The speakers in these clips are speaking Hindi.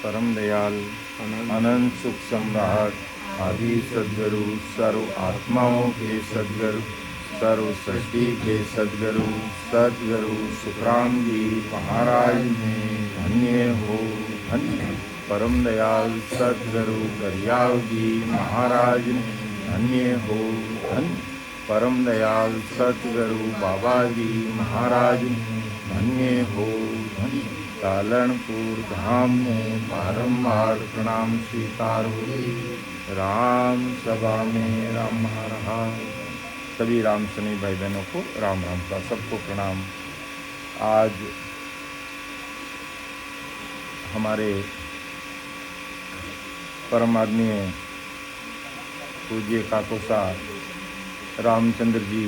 परम दयाल अनंत सुख सम्राट आदि सद्गुरु सर्व आत्माओं के सद्गुरु सर्व सृष्टि के सद्गुरु सद्गुरु सुखराम जी महाराज ने धन्य हो धन्य। परम दयाल सद्गुरु दरियाव जी महाराज ने धन्य हो धन्य। परम दयाल सद्गुरु बाबा जी महाराज ने धन्य हो धन्य। कालनपुर धाम में बारंबार प्रणाम स्वीकार हुए। राम सभा में राम रहा। सभी राम सनी भाई बहनों को राम राम का सबको प्रणाम। आज हमारे परम आदरणीय पूज्य काकोसा रामचंद्र जी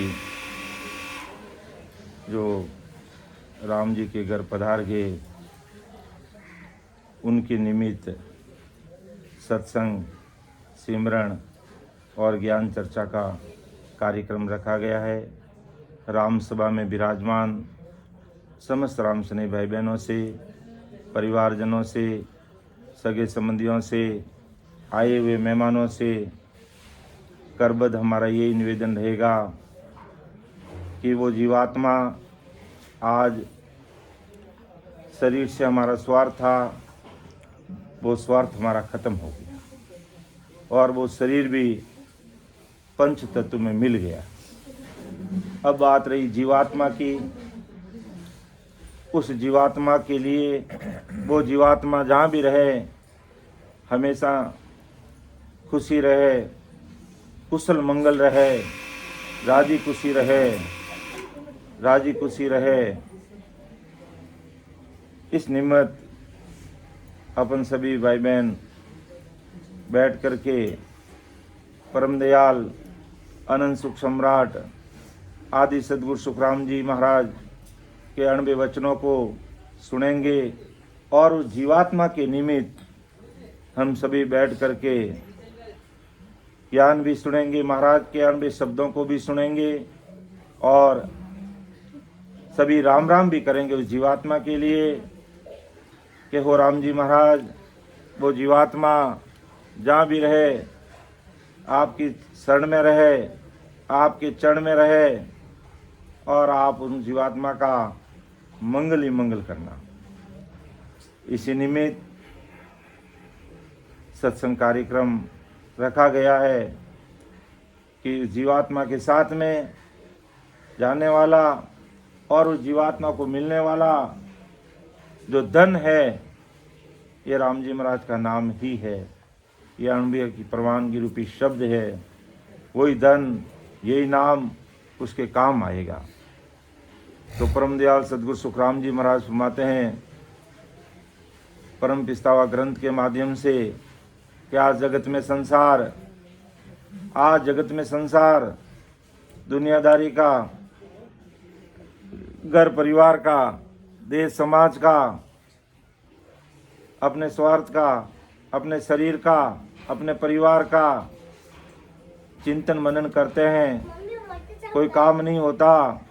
जो राम जी के घर पधार गए, उनके निमित्त सत्संग, सिमरन और ज्ञान चर्चा का कार्यक्रम रखा गया है। राम सभा में विराजमान समस्त राम सने भाई बहनों से, परिवारजनों से, सगे संबंधियों से, आए हुए मेहमानों से करबद्ध हमारा यही निवेदन रहेगा कि वो जीवात्मा आज शरीर से हमारा स्वार्थ था, वो स्वार्थ हमारा खत्म हो गया और वो शरीर भी पंच तत्व में मिल गया। अब बात रही जीवात्मा की। उस जीवात्मा के लिए वो जीवात्मा जहाँ भी रहे हमेशा खुशी रहे, कुशल मंगल रहे, राजी खुशी रहे। इस निमित्त अपन सभी भाई बहन बैठ करके परम दयाल अनंत सुख सम्राट आदि सद्गुरु सुखराम जी महाराज के अणबे वचनों को सुनेंगे और उस जीवात्मा के निमित्त हम सभी बैठ करके ज्ञान भी सुनेंगे, महाराज के अणबे शब्दों को भी सुनेंगे और सभी राम राम भी करेंगे उस जीवात्मा के लिए कि हो राम जी महाराज वो जीवात्मा जहाँ भी रहे आपकी शरण में रहे, आपके चरण में रहे और आप उन जीवात्मा का मंगल ही मंगल करना। इसी निमित्त सत्संग कार्यक्रम रखा गया है कि जीवात्मा के साथ में जाने वाला और उस जीवात्मा को मिलने वाला जो धन है, ये राम जी महाराज का नाम ही है। ये अणबीय की प्रवानगी रूपी शब्द है। वही धन, यही नाम उसके काम आएगा। तो परम दयाल सद्गुरु सुखराम जी महाराज फरमाते हैं परम पिस्तावा ग्रंथ के माध्यम से कि आज जगत में संसार दुनियादारी का, घर परिवार का, देश समाज का, अपने स्वार्थ का, अपने शरीर का, अपने परिवार का चिंतन मनन करते हैं। कोई काम नहीं होता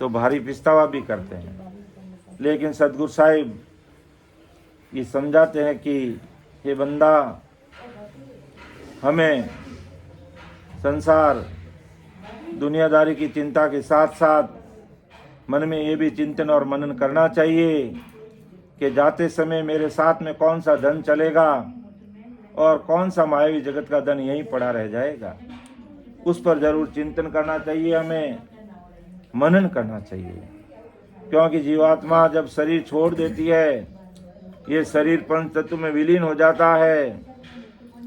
तो भारी पिछतावा भी करते हैं। लेकिन सद्गुरु साहिब ये समझाते हैं कि ये बंदा, हमें संसार दुनियादारी की चिंता के साथ साथ मन में ये भी चिंतन और मनन करना चाहिए कि जाते समय मेरे साथ में कौन सा धन चलेगा और कौन सा मायावी जगत का धन यहीं पड़ा रह जाएगा। उस पर जरूर चिंतन करना चाहिए, हमें मनन करना चाहिए। क्योंकि जीवात्मा जब शरीर छोड़ देती है, ये शरीर पंच तत्व में विलीन हो जाता है,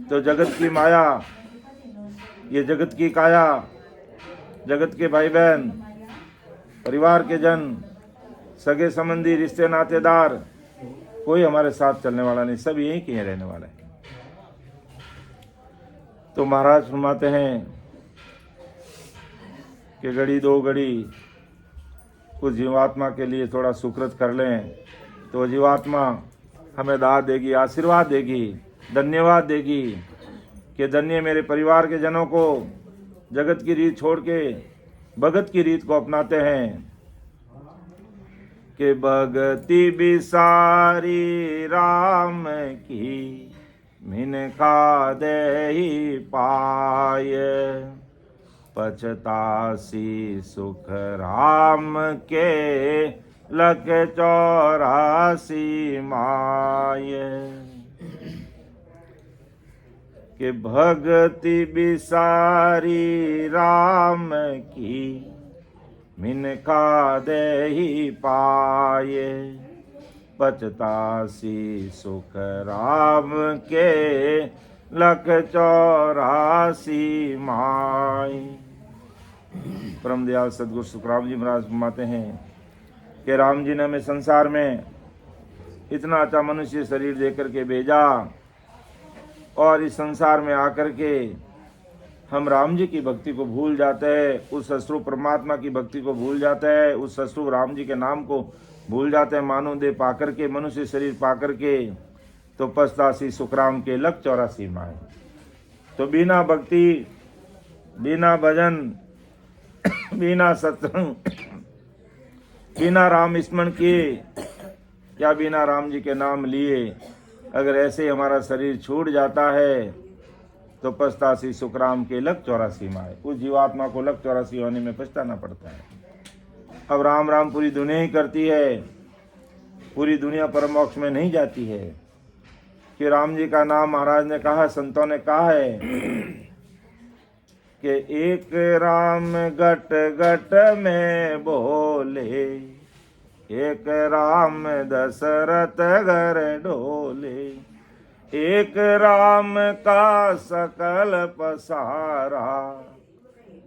तो जगत की माया, ये जगत की काया, जगत के भाई बहन, परिवार के जन, सगे संबंधी, रिश्ते नातेदार, कोई हमारे साथ चलने वाला नहीं, सब यहीं के रहने वाले हैं। तो महाराज फरमाते हैं कि घड़ी दो घड़ी उस जीवात्मा के लिए थोड़ा सुकृत कर लें तो जीवात्मा हमें दाद देगी, आशीर्वाद देगी, धन्यवाद देगी कि धन्य मेरे परिवार के जनों को जगत की रीत छोड़ के भगत की रीत को अपनाते हैं। कि भगति बिसारी राम की, मिनका देहि पाय। पछतासी सुख राम के, लख 84 माय। कि भगति बिसारी राम की, मिनका देहि पाए। पछतासी सुख राम के, लख 84 माय। परम दयाल सदगुरु सुखराम जी महाराज फरमाते हैं कि राम जी ने हमें संसार में इतना अच्छा मनुष्य शरीर देकर के भेजा, और इस संसार में आकर के हम राम जी की भक्ति को भूल जाते हैं, उस ससुर परमात्मा की भक्ति को भूल जाते हैं, उस ससुर राम जी के नाम को भूल जाते हैं। मानव देह पाकर के, मनुष्य शरीर पाकर के, तो पछतासी सुखराम के, लख 84 माय। तो बिना भक्ति, बिना भजन, बिना सत्संग, बिना राम स्मरण किए, या बिना राम जी के नाम लिए अगर ऐसे हमारा शरीर छूट जाता है, तो पछतासी सुखराम के, लख 84 माय। उस जीवात्मा को लख 84 होने में पछताना पड़ता है। अब राम राम पूरी दुनिया ही करती है, पूरी दुनिया परम मोक्ष में नहीं जाती है। कि राम जी का नाम महाराज ने कहा, संतों ने कहा है कि एक राम घट घट में बोले, एक राम दशरथ घर डोले। एक राम का सकल पसारा,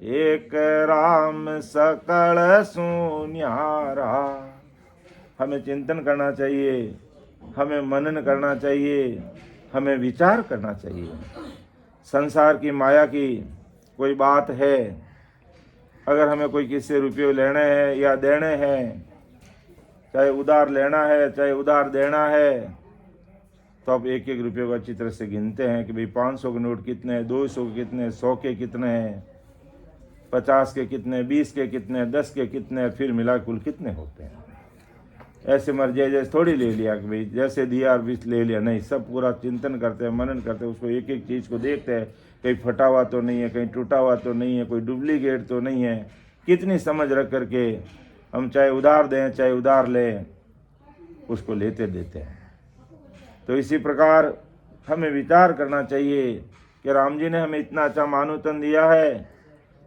एक राम सकल सुन्यारा। हमें चिंतन करना चाहिए, हमें मनन करना चाहिए, हमें विचार करना चाहिए। संसार की माया की कोई बात है, अगर हमें कोई किसी से रुपये लेने हैं या देने हैं, चाहे उधार लेना है चाहे उधार देना है, तो अब एक एक रुपये को अच्छी तरह से गिनते हैं कि भाई 500 के नोट कितने हैं, 200 के कितने, 100 के कितने हैं, 50 के कितने, 20 के कितने, 10 के कितने, फिर मिला कुल कितने होते हैं। ऐसे मर्जी जैसे थोड़ी ले लिया कि भाई जैसे दिया और 20 ले लिया, नहीं, सब पूरा चिंतन करते हैं, मनन करते हैं, उसको एक एक चीज़ को देखते हैं, कहीं फटा हुआ तो नहीं है, कहीं टूटा हुआ तो नहीं है, कोई डुप्लीकेट तो नहीं है। कितनी समझ रख करके हम चाहे उधार दें चाहे उधार लें, उसको लेते देते हैं। तो इसी प्रकार हमें विचार करना चाहिए कि राम जी ने हमें इतना अच्छा मानव तन दिया है,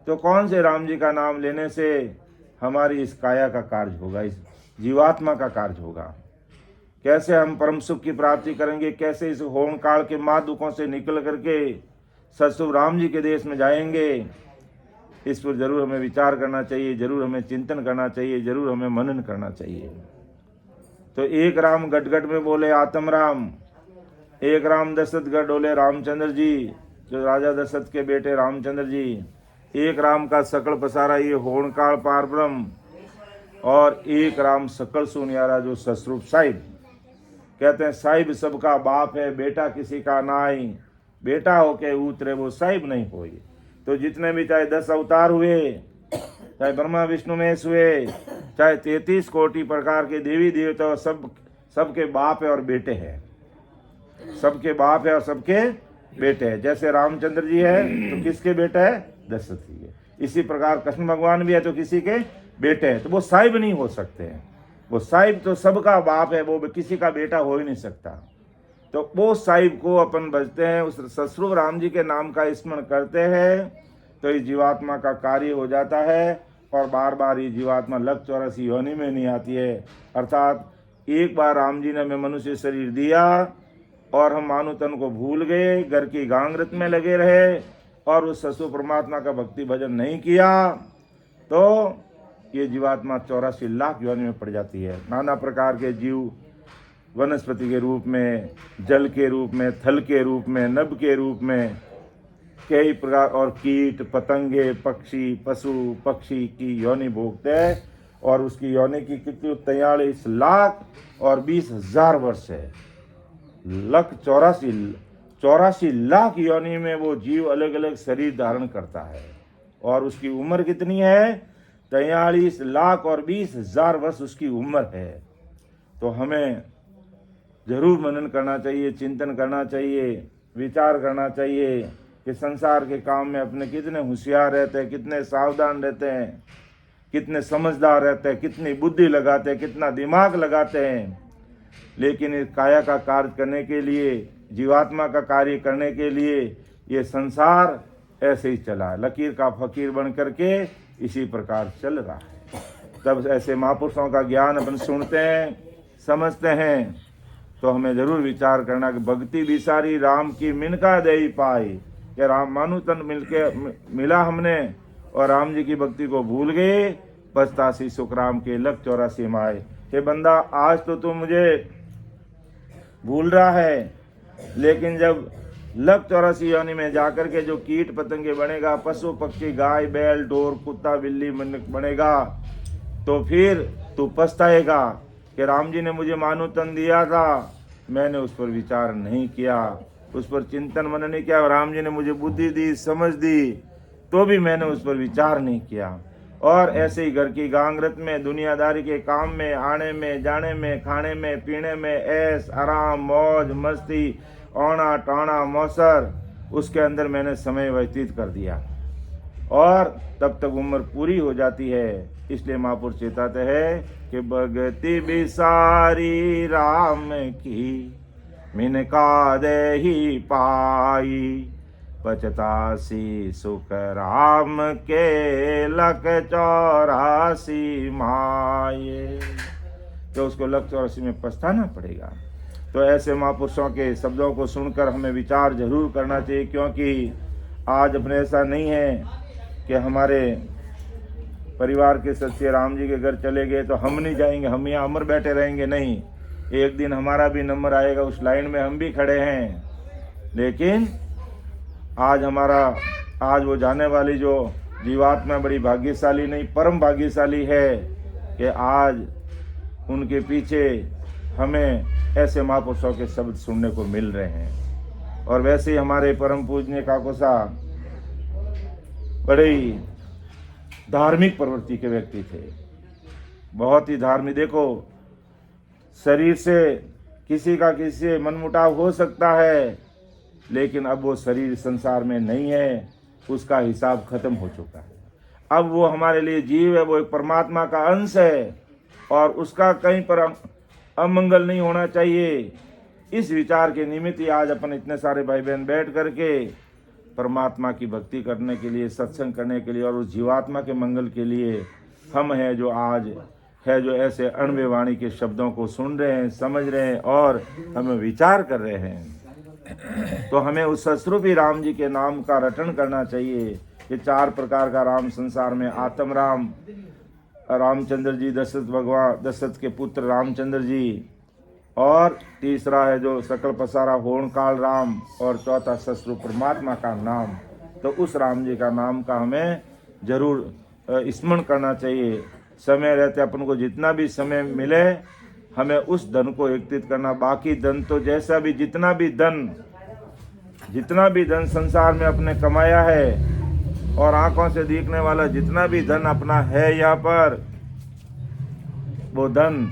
तो कौन से राम जी का नाम लेने से हमारी इस काया का कार्य होगा, इस जीवात्मा का कार्य होगा। कैसे हम परम सुख की प्राप्ति करेंगे, कैसे इस होम काल के माँ दुखों से निकल करके ससुर राम जी के देश में जाएंगे, इस पर जरूर हमें विचार करना चाहिए, जरूर हमें चिंतन करना चाहिए, जरूर हमें मनन करना चाहिए। तो एक राम गट गट में बोले आत्म राम, एक राम दशरथ गढ़ डोले रामचंद्र जी, जो राजा दशरथ के बेटे रामचंद्र जी। एक राम का सकल पसारा ये होण काल पार ब्रह्म, और एक राम सकल सुनियारा जो ससरूप साहिब। कहते हैं साहिब सबका बाप है, बेटा किसी का नाई, बेटा होके उतरे वो साहिब नहीं होई। तो जितने भी चाहे 10 अवतार हुए, चाहे ब्रह्मा विष्णु महेश हुए, चाहे 33 कोटि प्रकार के देवी देवता, सबके बाप है और बेटे हैं, सबके बाप है और सबके बेटे हैं। जैसे रामचंद्र जी है तो किसके बेटा है, दशरथ जी है। इसी प्रकार कृष्ण भगवान भी है तो किसी के बेटे हैं, तो वो साहिब नहीं हो सकते हैं। वो साहिब तो सबका बाप है, वो किसी का बेटा हो ही नहीं सकता। तो वो साहिब को अपन बजते हैं, उस ससुर राम जी के नाम का स्मरण करते हैं, तो इस जीवात्मा का कार्य हो जाता है, और बार बार ये जीवात्मा लख 84 योनि में नहीं आती है। अर्थात एक बार राम जी ने हमें मनुष्य शरीर दिया और हम मानव तन को भूल गए, घर की गांगरत में लगे रहे और उस ससुर परमात्मा का भक्ति भजन नहीं किया, तो ये जीवात्मा 84 लाख योनि में पड़ जाती है। नाना प्रकार के जीव, वनस्पति के रूप में, जल के रूप में, थल के रूप में, नभ के रूप में, कई प्रकार, और कीट पतंगे, पक्षी, पशु पक्षी की योनि भोगते हैं। और उसकी योनि की कितनी 43 लाख और 20,000 वर्ष है। लख 84 लाख योनि में वो जीव अलग अलग शरीर धारण करता है, और उसकी उम्र कितनी है, 43 लाख और 20,000 वर्ष उसकी उम्र है। तो हमें जरूर मनन करना चाहिए, चिंतन करना चाहिए, विचार करना चाहिए कि संसार के काम में अपने कितने होशियार रहते हैं, कितने सावधान रहते हैं, कितने समझदार रहते हैं, कितनी बुद्धि लगाते हैं, कितना दिमाग लगाते हैं। लेकिन इस काया का कार्य करने के लिए, जीवात्मा का कार्य करने के लिए ये संसार ऐसे ही चला, लकीर का फकीर बन करके इसी प्रकार चल रहा है। तब ऐसे महापुरुषों का ज्ञान अपन सुनते हैं, समझते हैं, तो हमें जरूर विचार करना कि भक्ति विसारी राम की मिनका दे पाई, कि राम मानु तन मिला हमने और राम जी की भक्ति को भूल गए, पछतासी सुख राम के लख 84 माए। हे बंदा, आज तो तू मुझे भूल रहा है, लेकिन जब लख 84 योनि में जाकर के जो कीट पतंगे बनेगा, पशु पक्षी, गाय बैल ढोर कुत्ता बिल्ली बनेगा, तो फिर तू पछताएगा कि राम जी ने मुझे मानो तन दिया था, मैंने उस पर विचार नहीं किया, उस पर चिंतन मनन नहीं किया। राम जी ने मुझे बुद्धि दी, समझ दी, तो भी मैंने उस पर विचार नहीं किया। और ऐसे ही घर की गांगरत में, दुनियादारी के काम में, आने में जाने में, खाने में पीने में, ऐश आराम मौज मस्ती, औना टाना मौसर, उसके अंदर मैंने समय व्यतीत कर दिया और तब तक उम्र पूरी हो जाती है। इसलिए महापुरुष चेताते हैं कि भगति बिसारी राम की मिनका दे ही पाई, पछतासी सुख राम के लख 84 माये। तो उसको लख 84 में पछताना पड़ेगा। तो ऐसे महापुरुषों के शब्दों को सुनकर हमें विचार जरूर करना चाहिए, क्योंकि आज अपने ऐसा नहीं है कि हमारे परिवार के सदस्य राम जी के घर चले गए तो हम नहीं जाएंगे, हम यहाँ अमर बैठे रहेंगे। नहीं, एक दिन हमारा भी नंबर आएगा, उस लाइन में हम भी खड़े हैं। लेकिन आज वो जाने वाली जो जीवात्मा बड़ी भाग्यशाली नहीं, परम भाग्यशाली है कि आज उनके पीछे हमें ऐसे महापुरुषों के शब्द सुनने को मिल रहे हैं। और वैसे ही हमारे परम पूजनीय काकोसा बड़े ही धार्मिक प्रवृत्ति के व्यक्ति थे, बहुत ही धार्मिक। देखो, शरीर से किसी से मनमुटाव हो सकता है, लेकिन अब वो शरीर संसार में नहीं है, उसका हिसाब खत्म हो चुका है। अब वो हमारे लिए जीव है, वो एक परमात्मा का अंश है और उसका कहीं पर अमंगल नहीं होना चाहिए। इस विचार के निमित्त ही आज अपन इतने सारे भाई बहन बैठ करके परमात्मा की भक्ति करने के लिए, सत्संग करने के लिए और उस जीवात्मा के मंगल के लिए हम हैं जो आज है, जो ऐसे अणव्य वाणी के शब्दों को सुन रहे हैं, समझ रहे हैं और हमें विचार कर रहे हैं। तो हमें उस सस्वरूपी राम जी के नाम का रटन करना चाहिए। ये 4 प्रकार का राम संसार में, आत्म राम, रामचंद्र जी, दशरथ के पुत्र रामचंद्र जी, और तीसरा है जो सकल पसारा होणकाल राम, और चौथा सस्वरूप परमात्मा का नाम। तो उस राम जी का नाम का हमें जरूर स्मरण करना चाहिए। समय रहते अपन को जितना भी समय मिले हमें उस धन को एकत्रित करना। बाकी धन तो जैसा भी जितना भी धन संसार में अपने कमाया है और आंखों से देखने वाला जितना भी धन अपना है यहाँ पर, वो धन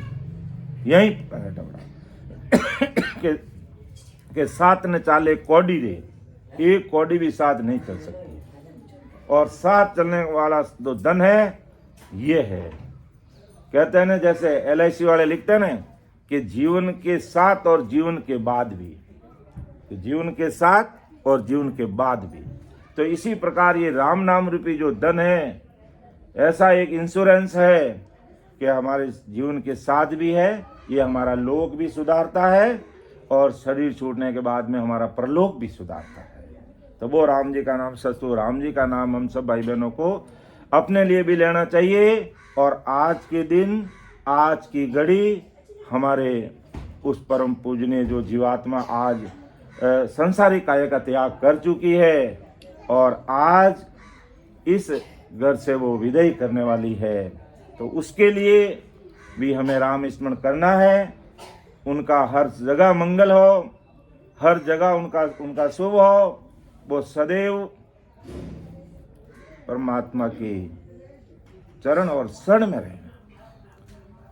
यहीं के साथ न चाले कौड़ी रे, एक कौड़ी भी साथ नहीं चल सकती। और साथ चलने वाला जो धन है ये है, कहते हैं ना, जैसे LIC वाले लिखते हैं ना कि जीवन के साथ और जीवन के बाद भी, तो जीवन के साथ और जीवन के बाद भी। तो इसी प्रकार ये राम नाम रूपी जो धन है, ऐसा एक इंश्योरेंस है कि हमारे जीवन के साथ भी है, ये हमारा लोक भी सुधारता है और शरीर छूटने के बाद में हमारा परलोक भी सुधारता है। तो वो राम जी का नाम, सस्तु राम जी का नाम हम सब भाई बहनों को अपने लिए भी लेना चाहिए। और आज के दिन, आज की घड़ी हमारे उस परम पूजनीय जो जीवात्मा आज संसारिक काया का त्याग कर चुकी है और आज इस घर से वो विदाई करने वाली है, तो उसके लिए भी हमें राम स्मरण करना है। उनका हर जगह मंगल हो, हर जगह उनका शुभ हो, वो सदैव परमात्मा की चरण और शरण में रहना।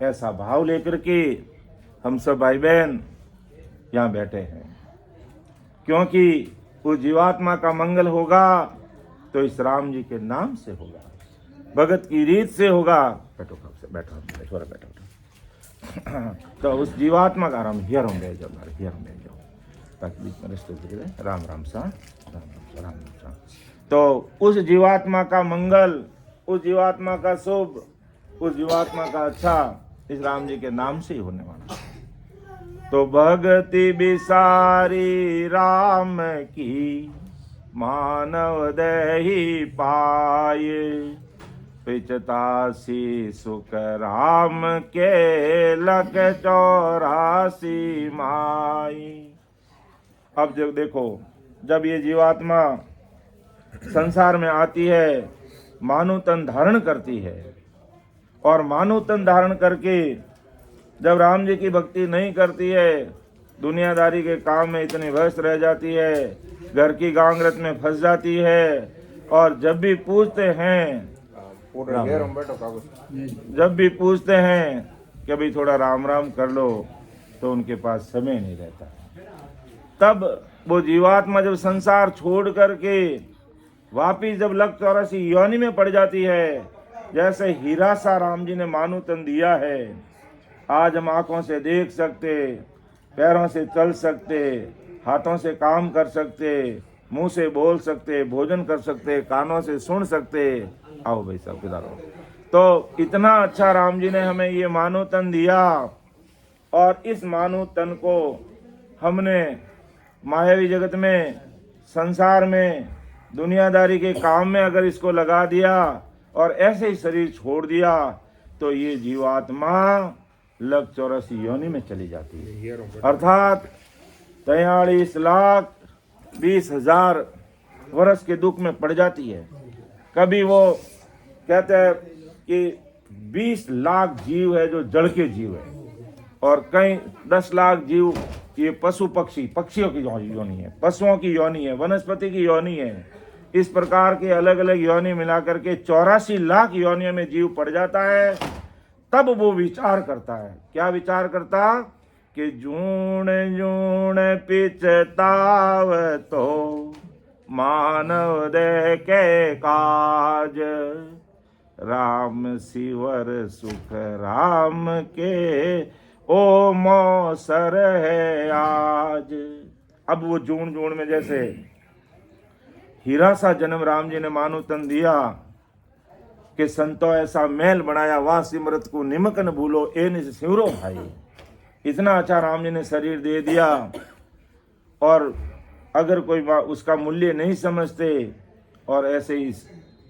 ऐसा भाव लेकर के हम सब भाई बहन यहाँ बैठे हैं, क्योंकि उस जीवात्मा का मंगल होगा तो इस राम जी के नाम से होगा, भगत की रीत से होगा। बैठो बैठो बैठो बैठो। तो उस जीवात्मा का राम हियर हम बैठ जाओ ताकि बीच में रिश्ते दिखे। राम राम सा राम राम सा राम राम सा। तो उस जीवात्मा का मंगल, उस जीवात्मा का शुभ, उस जीवात्मा का अच्छा इस राम जी के नाम से ही होने वाला है। तो भक्ति बिसारी राम की मानव दही पाए, पिचतासी सुख राम के लख 84 माई। अब जब देखो, जब ये जीवात्मा संसार में आती है, मानव तन धारण करती है, और मानव तन धारण करके जब राम जी की भक्ति नहीं करती है, दुनियादारी के काम में इतनी व्यस्त रह जाती है, घर की गांगरत में फंस जाती है, और जब भी पूछते हैं कि भाई थोड़ा राम राम कर लो, तो उनके पास समय नहीं रहता। तब वो जीवात्मा जब संसार छोड़ करके वापिस जब लख 84 योनि में पड़ जाती है, जैसे हीरा सा राम जी ने मानव तन दिया है, आज हम आंखों से देख सकते, पैरों से चल सकते, हाथों से काम कर सकते, मुंह से बोल सकते, भोजन कर सकते, कानों से सुन सकते। आओ भाई साहब किधर आओ। तो इतना अच्छा राम जी ने हमें ये मानव तन दिया, और इस मानव तन को हमने मायावी जगत में, संसार में, दुनियादारी के काम में अगर इसको लगा दिया और ऐसे ही शरीर छोड़ दिया, तो ये जीवात्मा लख 84 योनि में चली जाती है, अर्थात 43,20,000 वर्ष के दुख में पड़ जाती है। कभी वो कहते हैं कि 20 लाख जीव है जो जड़ के जीव है, और कई 10 लाख जीव ये पशु पक्षियों की योनि है, पशुओं की योनि है, वनस्पति की योनि है। इस प्रकार के अलग अलग योनि मिलाकर के 84 लाख योनियों में जीव पड़ जाता है। तब वो विचार करता है, क्या विचार करता कि जूण जूण पिचताव तो मानव दे के काज, राम सिवर सुख राम के ओ मौसर है आज। अब वो जूण जूण में जैसे हीरा सा जन्म राम जी ने मानो तन दिया कि संतो ऐसा महल बनाया, वाह सिमरत को निमक न भूलो ए निज सिमरो भाई। इतना अच्छा राम जी ने शरीर दे दिया, और अगर कोई उसका मूल्य नहीं समझते, और ऐसे ही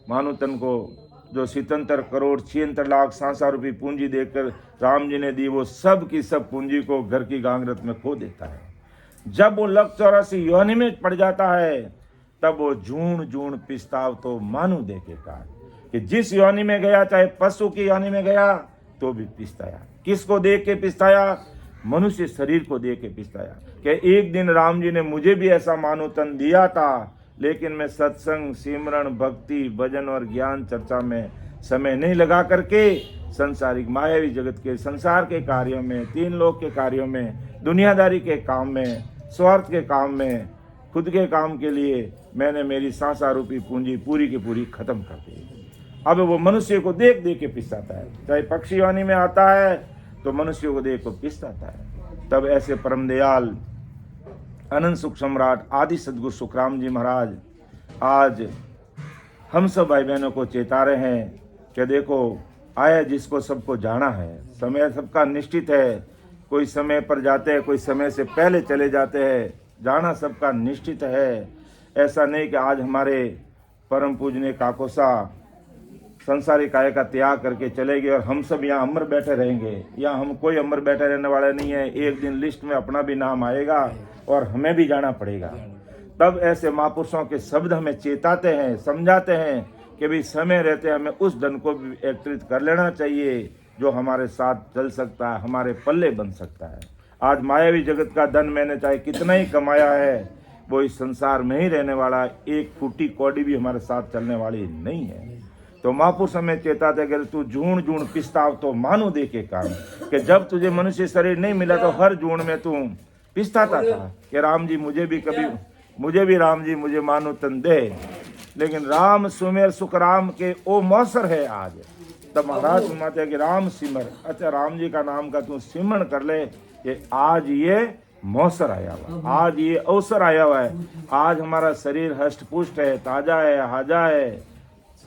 मानो तन को जो 77 करोड़ 76 लाख 66 रुपये पूंजी देकर राम जी ने दी, वो सब की सब पूंजी को घर की गांगरत में खो देता है। जब वो लख 84 योनि में पड़ जाता है, तब वो जूण जूण पिस्ताव तो मानू देखेगा कि जिस योनि में गया, चाहे पशु की योनि में गया तो भी पिस्ताया। किसको देख के पिस्ताया? मनुष्य शरीर को देख के पिस्ताया कि एक दिन राम जी ने मुझे भी ऐसा मानो तन दिया था, लेकिन मैं सत्संग, सिमरण, भक्ति, भजन और ज्ञान चर्चा में समय नहीं लगा करके संसारिक मायावी जगत के संसार के कार्यों में, 3 लोक के कार्यों में, दुनियादारी के काम में, स्वार्थ के काम में, खुद के काम के लिए मैंने मेरी सांसा रूपी पूंजी पूरी की पूरी खत्म कर दी। अब वो मनुष्य को देख देख के पिसाता है, चाहे पक्षी वाणी में आता है तो मनुष्य को देख को पिसाता है। तब ऐसे परम दयाल अनंत सुख सम्राट आदि सदगुरु सुखराम जी महाराज आज हम सब भाई बहनों को चेता रहे हैं कि देखो, आया जिसको सबको जाना है, समय सबका निश्चित है। कोई समय पर जाते हैं, कोई समय से पहले चले जाते हैं, जाना सबका निश्चित है। ऐसा नहीं कि आज हमारे परम पूजनीय काकोसा संसारी काय का त्याग करके चले गए और हम सब यहाँ अमर बैठे रहेंगे। यहाँ हम कोई अमर बैठे रहने वाले नहीं है। एक दिन लिस्ट में अपना भी नाम आएगा और हमें भी जाना पड़ेगा। तब ऐसे महापुरुषों के शब्द हमें चेताते हैं, समझाते हैं कि भाई समय रहते हमें उस धन को भी एकत्रित कर लेना चाहिए जो हमारे साथ चल सकता है, हमारे पल्ले बन सकता है। आज मायावी जगत का धन मैंने चाहे कितना ही कमाया है, वो इस संसार में ही रहने वाला, एक फूटी कौड़ी भी हमारे साथ चलने वाली नहीं है। तो महापुरुष हमें कहता था कि तू जूण जूण पिस्ताव तो मानो दे के काम, कि जब तुझे मनुष्य शरीर नहीं मिला तो हर जूण में तू पिस्ताता था कि राम जी मुझे भी राम जी मुझे मानो तन दे। लेकिन राम सुमेर सुख राम के ओ मौसर है आज। तब महाराज सुनाते हैं कि राम सिमर, अच्छा राम जी का नाम का तू सिमरण कर ले, कि आज ये मौसर आया हुआ, आज ये अवसर आया हुआ है। आज हमारा शरीर हष्ट पुष्ट है, ताजा है, हाजा है,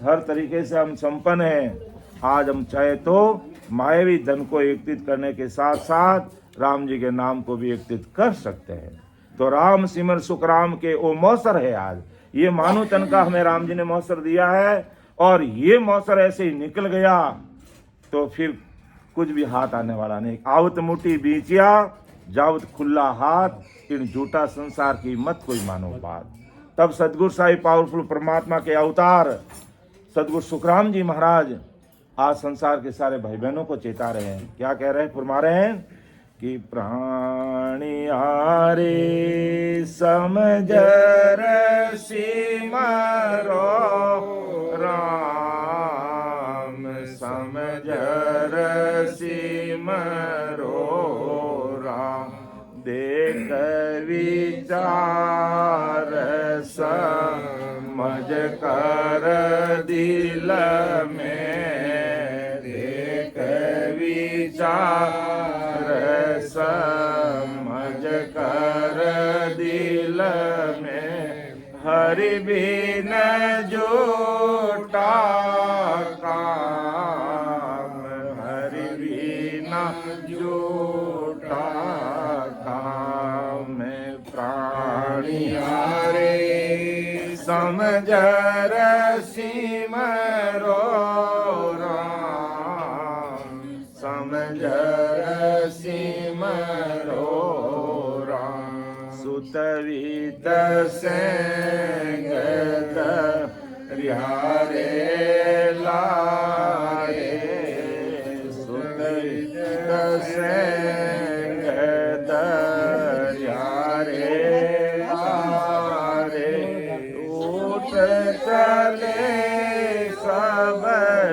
हर तरीके से हम संपन्न हैं। आज हम चाहे तो मायावी धन को एकत्रित करने के साथ साथ राम जी के नाम को भी एकत्रित कर सकते हैं। तो राम सिमर सुख राम के ओ मौसर है आज। ये मानो तन का हमें राम जी ने मौसर दिया है, और ये मौसर ऐसे ही निकल गया तो फिर कुछ भी हाथ आने वाला नहीं। आवत मुट्ठी बीचिया जावत खुला हाथ, इन झूठा संसार की मत कोई मानो बात। तब सदगुरु साहिब पावरफुल परमात्मा के अवतार सदगुरु सुखराम जी महाराज आज संसार के सारे भाई बहनों को चेता रहे हैं। क्या कह रहे हैं, फरमा रहे हैं कि प्राणी हारे समझ सिमरो राम, समझ सिमरो राम, देख विचार समझ कर दिल में, देख विचार समझ कर दिल में, हरि बिन जोटा काम, हरि बिन जोटा काम, प्राणी हारे समझ सिमरो राम, समझ सिमरो राम, सुतवित संगत रिहारे लारे, सुतवित संगत रिहारे लारे, उठ चले सब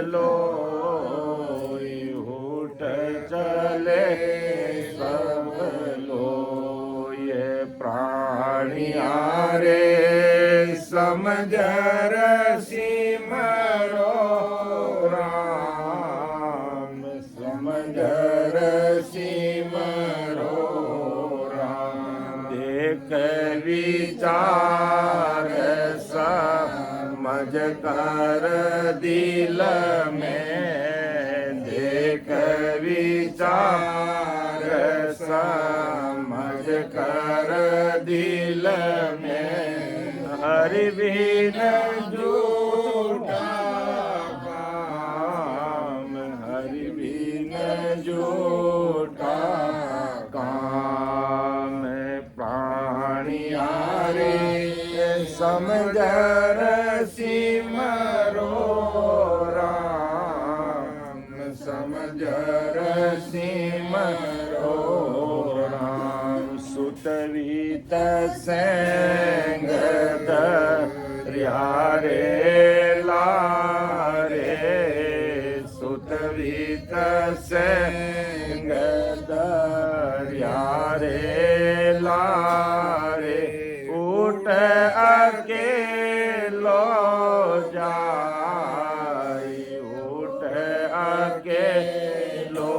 लोग, उठ चले सब लोग, ये प्राणी हारे समझ सिमरो राम, समझ सिमरो राम, देख विचार समझ कर दिल में, देख विचार समझ कर दिल में, हरि बिन झूठा काम, हरि बिन झूठा काम, प्राणी हारे समझ सिमरो राम, समझ सिमरो राम, सुतवित संगत रिहारे लारे, सुतवित संगत रिहारे लारे, उठ अकेलो जाई, उठ अकेलो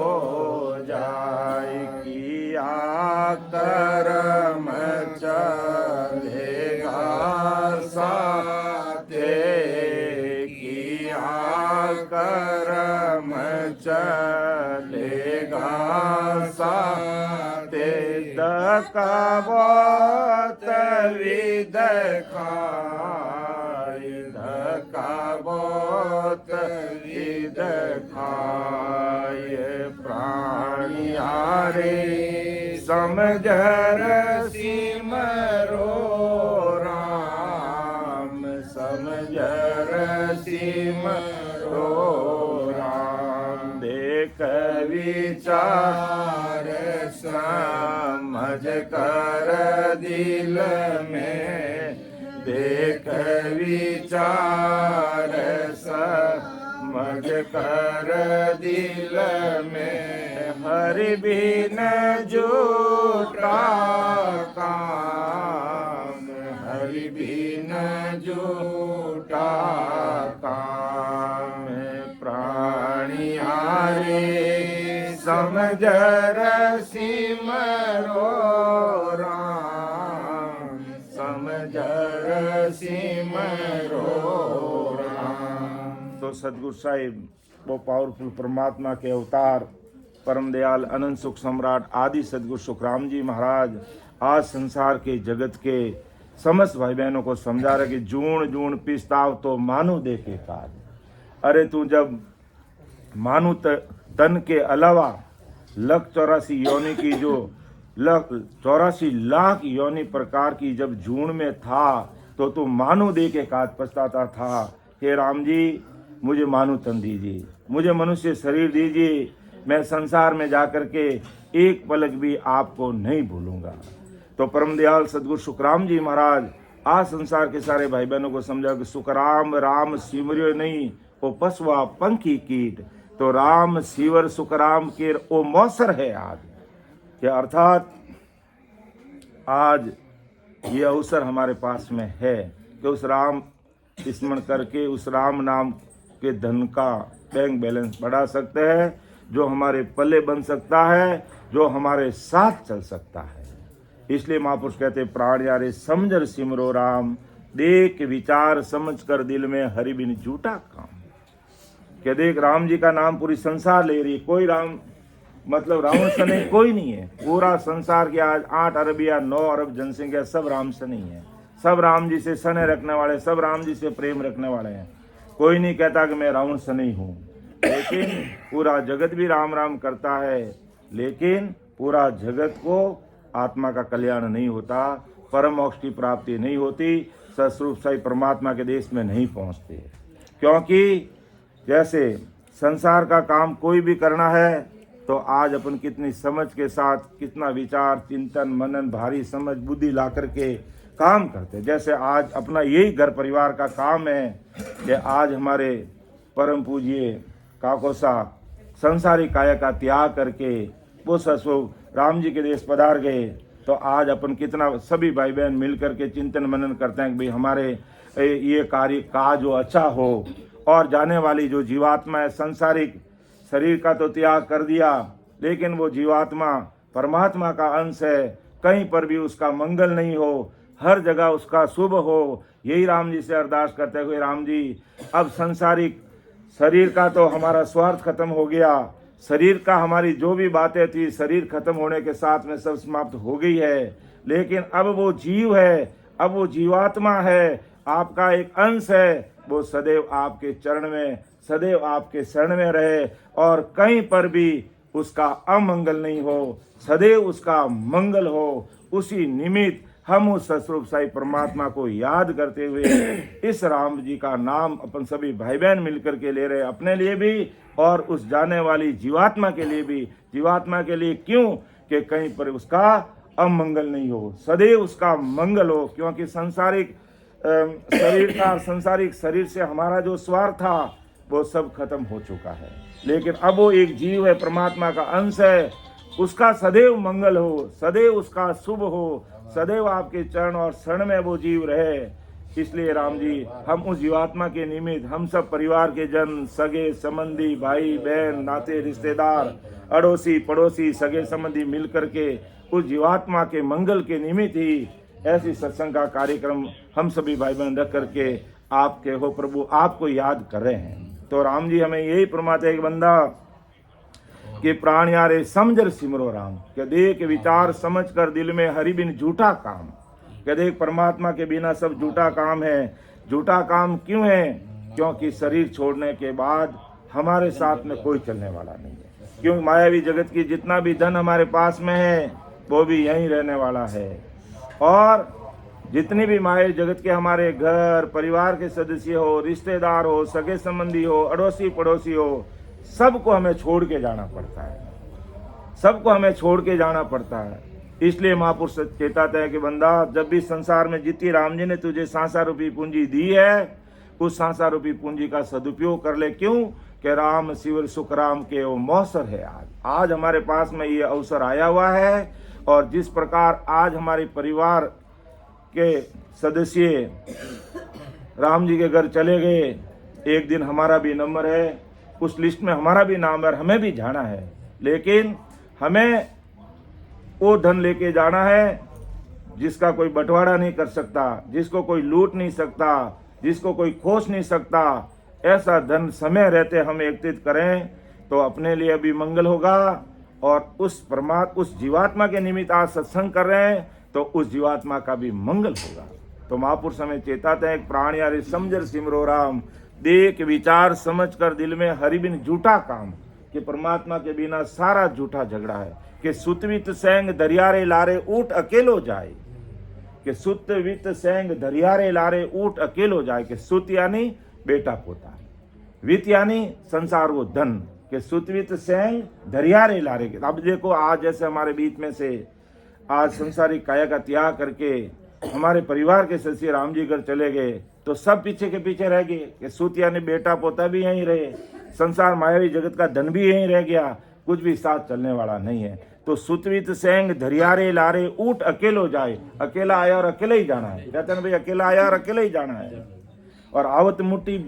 जाई, किया कर्म चलेगा साथे, किया कर्म चलेगा साथे, दकावत विद खाई, दकावत विद खाई, प्राणी हारे समझ सिमरो राम, समझ सिमरो राम, देख विचार समझ कर दिल में, देख विचार राज कर दिल में, हरि बिन झूठा काम, हरि बिन झूठा काम। प्राणियारे समझ सिमरो राम, समझ सिमरो राम। तो सदगुरु साहिब वो पावरफुल परमात्मा के अवतार परम दयाल अनंत सुख सम्राट आदि सदगुरु सुखराम जी महाराज आज संसार के जगत के समस्त भाई बहनों को समझा रहे कि जूण जूण पिस्ताव तो मानु देखे काज। अरे तू जब मानु तन के अलावा 184 योनि की जो 84 लाख योनि प्रकार की जब जूण में था तो तू मानु दे के काज पछताता था। हे राम जी मुझे मानु तन दीजिए, मुझे मनुष्य शरीर दीजिए, मैं संसार में जाकर के एक पलक भी आपको नहीं भूलूंगा। तो परम दयाल सदगुरु सुखराम जी महाराज आज संसार के सारे भाई बहनों को समझा कि सुखराम राम सिमरियो नहीं ओ पशुआ पंखी कीट। तो राम सिवर सुखराम के ओ मौसर है आज कि अर्थात आज ये अवसर हमारे पास में है कि उस राम स्मरण करके उस राम नाम के धन का बैंक बैलेंस बढ़ा सकते हैं, जो हमारे पल्ले बन सकता है, जो हमारे साथ चल सकता है। इसलिए महापुरुष कहते प्राण यारे समझर सिमरो राम, देख विचार समझ कर दिल में हरि बिन झूठा काम। क्या देख राम जी का नाम पूरी संसार ले रही, कोई राम मतलब रावण सने कोई नहीं है। पूरा संसार के आज 8 अरब या 9 अरब जनसंख्या सब राम से नहीं है, सब राम जी से सने रखने वाले, सब राम जी से प्रेम रखने वाले हैं। कोई नहीं कहता कि मैं रावण से नहीं हूँ, लेकिन पूरा जगत भी राम राम करता है, लेकिन पूरा जगत को आत्मा का कल्याण नहीं होता, परम मोक्ष की प्राप्ति नहीं होती, सस्वरूप साई परमात्मा के देश में नहीं पहुँचते। क्योंकि जैसे संसार का काम कोई भी करना है तो आज अपन कितनी समझ के साथ कितना विचार चिंतन मनन भारी समझ बुद्धि ला करके काम करते। जैसे आज अपना यही घर परिवार का काम है कि आज हमारे परम पूज्य काकोसा संसारी काया का त्याग करके वो सस्वरूप राम जी के देश पधार गए। तो आज अपन कितना सभी भाई बहन मिल करके चिंतन मनन करते हैं कि भाई हमारे ये कार्य का जो अच्छा हो, और जाने वाली जो जीवात्मा है संसारिक शरीर का तो त्याग कर दिया, लेकिन वो जीवात्मा परमात्मा का अंश है, कहीं पर भी उसका मंगल नहीं हो, हर जगह उसका शुभ हो। यही राम जी से अरदास करते हुए राम जी अब संसारिक शरीर का तो हमारा स्वार्थ खत्म हो गया, शरीर का हमारी जो भी बातें थी शरीर खत्म होने के साथ में सब समाप्त हो गई है, लेकिन अब वो जीव है, अब वो जीवात्मा है, आपका एक अंश है, वो सदैव आपके चरण में सदैव आपके शरण में रहे और कहीं पर भी उसका अमंगल नहीं हो, सदैव उसका मंगल हो। उसी निमित्त हम उस सस्वरूप साई परमात्मा को याद करते हुए इस राम जी का नाम अपन सभी भाई बहन मिलकर के ले रहे, अपने लिए भी और उस जाने वाली जीवात्मा के लिए भी। जीवात्मा के लिए क्यों कि कहीं पर उसका अमंगल नहीं हो, सदैव उसका मंगल हो। क्योंकि सांसारिक शरीर का संसारिक शरीर से हमारा जो स्वार्थ था वो सब खत्म हो चुका है, लेकिन अब वो एक जीव है, परमात्मा का अंश है, उसका सदैव मंगल हो, सदैव उसका शुभ हो, सदैव आपके चरण और शरण में वो जीव रहे। इसलिए राम जी हम उस जीवात्मा के निमित्त हम सब परिवार के जन सगे संबंधी भाई बहन नाते रिश्तेदार अड़ोसी पड़ोसी सगे संबंधी मिल करके उस जीवात्मा के मंगल के निमित्त ही ऐसी सत्संग का कार्यक्रम हम सभी भाई बहन रख करके आपके हो प्रभु आपको याद कर रहे हैं। तो राम जी हमें यही फरमाते हैं कि बंदा कि प्राण यारे समझर सिमरो राम, के देख विचार समझ कर दिल में हरि बिन झूठा काम। के देख परमात्मा के बिना सब झूठा काम है। झूठा काम क्यों है? क्योंकि शरीर छोड़ने के बाद हमारे साथ में कोई चलने वाला नहीं है। क्योंकि मायावी जगत की जितना भी धन हमारे पास में है वो भी यहीं रहने वाला है, और जितनी भी माया जगत के हमारे घर परिवार के सदस्य हो, रिश्तेदार हो, सगे संबंधी हो, अड़ोसी पड़ोसी हो, सबको हमें छोड़ के जाना पड़ता है, सबको हमें छोड़ के जाना पड़ता है। इसलिए महापुरुष चेताते हैं कि बंदा जब भी संसार में जितनी राम जी ने तुझे सांसा रूपी पूंजी दी है उस सांसा रूपी पूंजी का सदुपयोग कर ले। क्यों? कि राम शिवर सुख राम के वो मौसर है। आज हमारे पास में ये अवसर आया हुआ है, और जिस प्रकार आज हमारे परिवार के सदस्य राम जी के घर चले गए, एक दिन हमारा भी नंबर है, उस लिस्ट में हमारा भी नाम है, हमें भी जाना है। लेकिन हमें वो धन लेके जाना है जिसका कोई बंटवारा नहीं कर सकता, जिसको कोई लूट नहीं सकता, जिसको कोई खोस नहीं सकता। ऐसा धन समय रहते हम एकत्रित करें तो अपने लिए भी मंगल होगा, और उस जीवात्मा के निमित्त आज सत्संग कर रहे हैं तो उस जीवात्मा का भी मंगल होगा। तो महापुरुष हमें चेताते हैं, प्राणी यारे समझर सिमरो राम, देख विचार समझ कर दिल में हरि बिन झूठा काम, कि परमात्मा के बिना सारा झूठा झगड़ा है। कि सुतवित सेंग दरियारे लारे ऊट अकेलो जाए, कि सुतवित सेंग दरियारे लारे ऊट अकेलो जाए। कि सुत यानी बेटा पोता, वित यानी संसार वो धन, कि सुतवित सेंग दरियारे लारे। अब देखो आज जैसे हमारे बीच में से आज संसारिक काया का त्याग करके हमारे परिवार के सदस्य राम जी घर चले गए, तो सब पीछे के पीछे रह गए। कि सुत यानी बेटा पोता भी यहीं रहे, संसार मायावी जगत का धन भी यहीं रह गया, कुछ भी साथ चलने वाला नहीं है। तो सुतवित सेंग धरियारे लारे ऊट अकेलो जाए, अकेला आया और अकेले ही जाना है। कहते हैं भाई अकेला आया और अकेले ही जाना है। और आवत मुट्ठी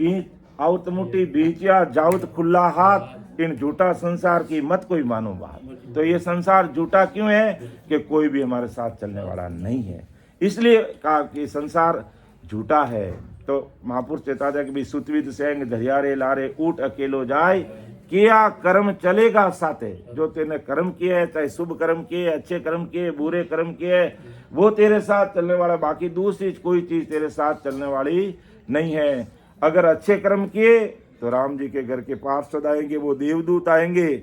बीचिया जावत खुला हाथ, इन झूठा संसार की मत कोई मानो बात। तो ये संसार झूठा क्यों है? कि कोई भी हमारे साथ चलने वाला नहीं है, इसलिए कहा कि संसार झूठा है। तो महापुरुष चेताते कि भी सुतवित सेंग धरियारे लारे ऊट अकेलो जाए, किया कर्म चलेगा साथे। जो तेने कर्म किए है, चाहे शुभ कर्म किए, अच्छे कर्म किए, बुरे कर्म किए, वो तेरे साथ चलने वाला, बाकी दूसरी कोई चीज तेरे साथ चलने वाली नहीं है। अगर अच्छे कर्म किए तो राम जी के घर के पार्षद आएंगे, वो देवदूत आएंगे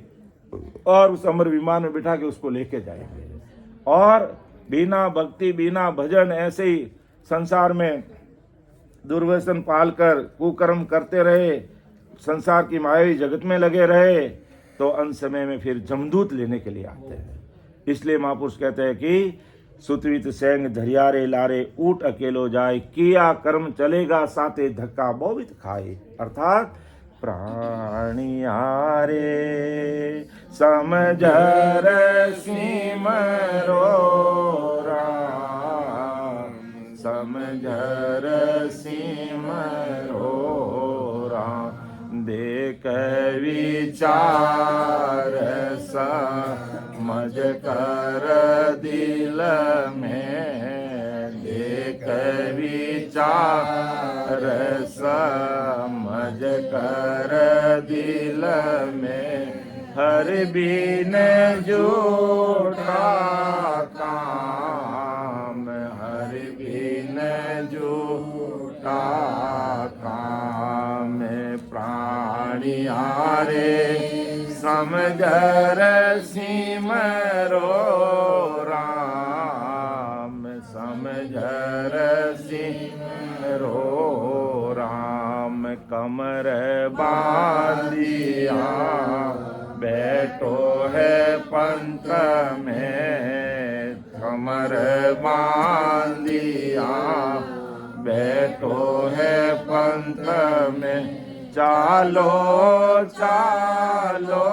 और उस अमर विमान में बिठा के उसको लेके जाएंगे। और बिना भक्ति बिना भजन ऐसे ही संसार में दुर्व्यसन पालकर कुकर्म करते रहे, संसार की मायावी जगत में लगे रहे, तो अंत समय में फिर जमदूत लेने के लिए आते हैं। इसलिए महापुरुष कहते हैं कि सुतवित सेंग धरियारे लारे ऊट अकेलो जाए, किया कर्म चलेगा साथे धक्का बोवित खाए। अर्थात प्राणियारे समझर सिमरो राम, समझर सिमरो राम। देख विचार समझ कर दिल में, देख विचार समझ कर दिल में, हर बिन झूठा काम, हर बिन झूठा काम। प्राणियारे समझर सिमरो राम, समझर सिमरो राम। कमर बांधिया बैठो है पंथ में, कमर बांधिया बैठो है पंथ में। चालो चालो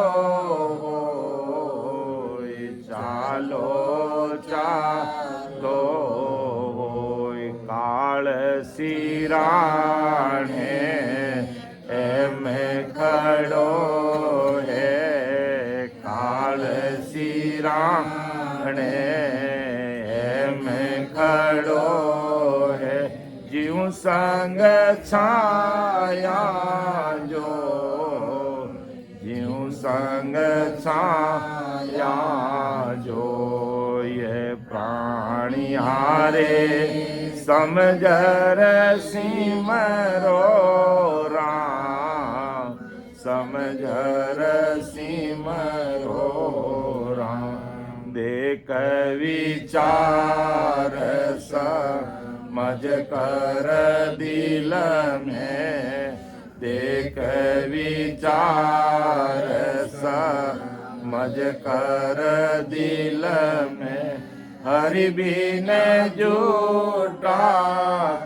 चालो चालो काल सिराणे में खड़ो है, काल सिराणे में खड़ो है। जीव संग छाया जो, जीव संग छाया जो। ये प्राणियारे समझर सिमरो राम, समझर सिमरो राम। देख विचार समझ कर दिल में, देख विचार समझ कर दिल में। हरि बिन झूठा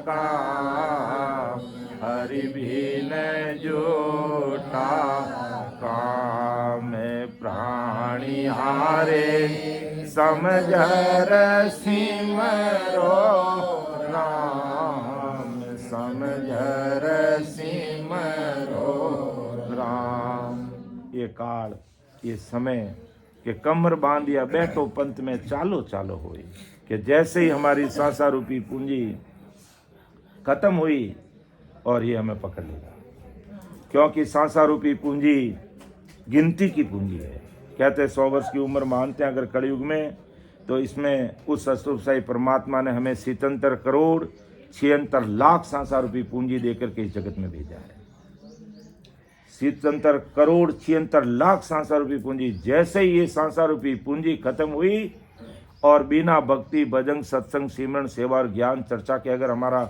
काम, हरि बिन झूठा प्राणिहारे समझर सिमरो राम, समझर सिमरो राम। ये काल, ये समय कि कमर बांधिया बैठो पंथ में चालो चालो हुई, कि जैसे ही हमारी सांसा रूपी पूंजी खत्म हुई और ये हमें पकड़ लेगा, क्योंकि सांसा रूपी पूंजी गिनती की पूंजी है। कहते हैं 100 वर्ष की उम्र मानते हैं अगर कलयुग में, तो इसमें उस अष्टोपशाही परमात्मा ने हमें 77 करोड़ 76 लाख सांसा रूपी पूंजी देकर के इस जगत में भेजा है। 77 करोड़ 76 लाख सांसा रूपी पूंजी। जैसे ही ये सांसा रूपी पूंजी खत्म हुई और बिना भक्ति भजन सत्संग सिमरन सेवा और ज्ञान चर्चा के अगर हमारा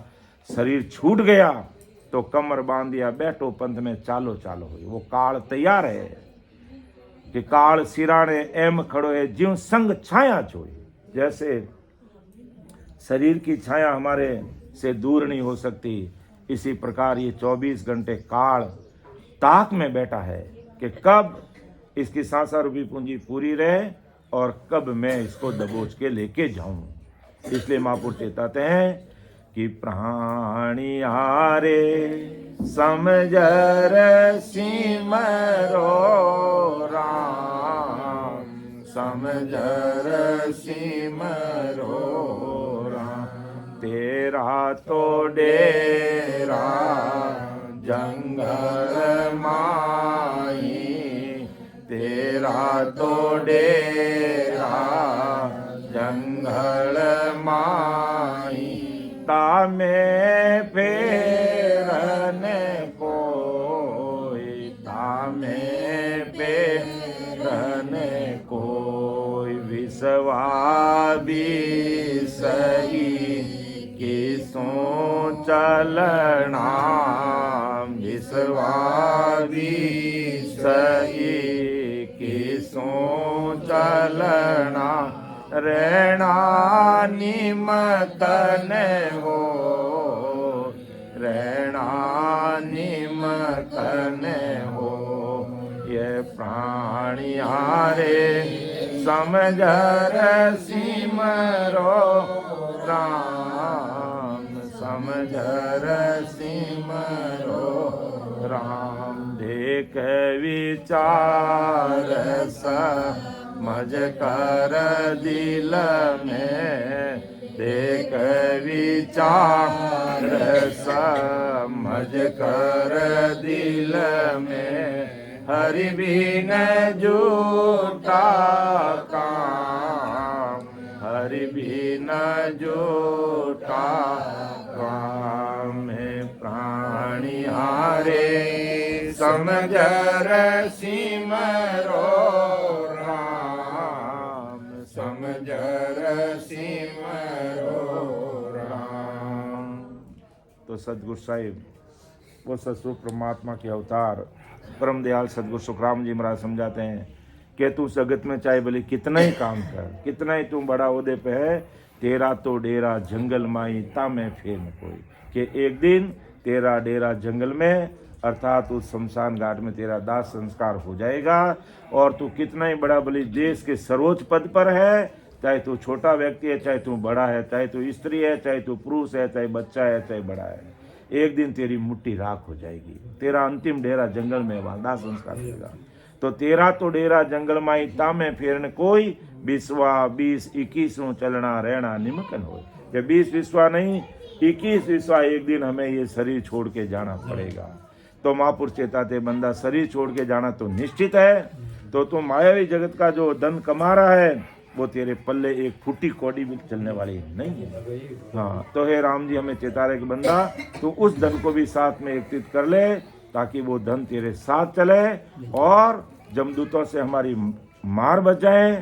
शरीर छूट गया, तो कमर बांध दिया बैठो पंथ में चालो चालो हुई। वो काल तैयार है कि काल सिराने एम खड़ो है ज्यों संग छाया चोई। जैसे शरीर की छाया हमारे से दूर नहीं हो सकती, इसी प्रकार ये 24 घंटे काल ताक में बैठा है कि कब इसकी सांसा रूपी पूंजी पूरी रहे और कब मैं इसको दबोच के लेके जाऊं। इसलिए महापुरुष चेताते हैं कि प्राणिहारे समझर सिमरो राम, समझर सिमरो राम। तेरा तो डेरा जंगल माई, तेरा तो डेरा जंगल माई। तामे फेरने कोई, तामे फेरने कोई। विश्वा सही किसों चलना, विश्वा सही किसों चलना। रहना निमतन हो, रहना निमतन हो। ये प्राणिहारे समझर सिमरो राम, समझर सिमरो राम। देख विचार समझ कर दिल में, देख विचार समझ कर दिल में। हरि बिन झूठा काम, हरि बिन झूठा काम। प्राणिहारे समझर सिमरो राम, समझर सिमरो राम। तो सदगुरु साहिब वो सतस्वरूप परमात्मा के अवतार परम दयाल सदगुरु सुखराम जी महाराज समझाते हैं कि तू जगत में चाहे भले कितना ही काम कर, कितना ही तू बड़ा ओहदे पे है, तेरा तो डेरा जंगल माई तामे फेर न कोई। कि एक दिन तेरा डेरा जंगल में अर्थात उस शमशान घाट में तेरा दाह संस्कार हो जाएगा। और तू कितना ही बड़ा भले देश के सर्वोच्च पद पर है, चाहे तू छोटा व्यक्ति है, चाहे तू बड़ा है, चाहे तू स्त्री है, चाहे तू पुरुष है, चाहे बच्चा है, चाहे बड़ा है, एक दिन तेरी मुट्ठी राख हो जाएगी। तेरा अंतिम डेरा जंगल में वहां दाह संस्कार होगा। तो तेरा तो डेरा जंगल माई तामे फेरन कोई। 20-21 चलना रहना निमकन हो। ये 20 विश्वा नहीं, 21 विश्वा एक दिन हमें ये शरीर छोड़ के जाना पड़ेगा। तो महापुरुष चेताते बंदा शरीर छोड़ के जाना तो निश्चित है। तो तुम मायावी जगत का जो धन कमा रहा है वो तेरे पल्ले एक फुटी कौड़ी भी चलने वाली नहीं है। हाँ, तो हे राम जी हमें चेता रहे कि बंदा तू उस धन को भी साथ में एकत्रित कर ले, ताकि वो धन तेरे साथ चले और जमदूतों से हमारी मार बच जाए,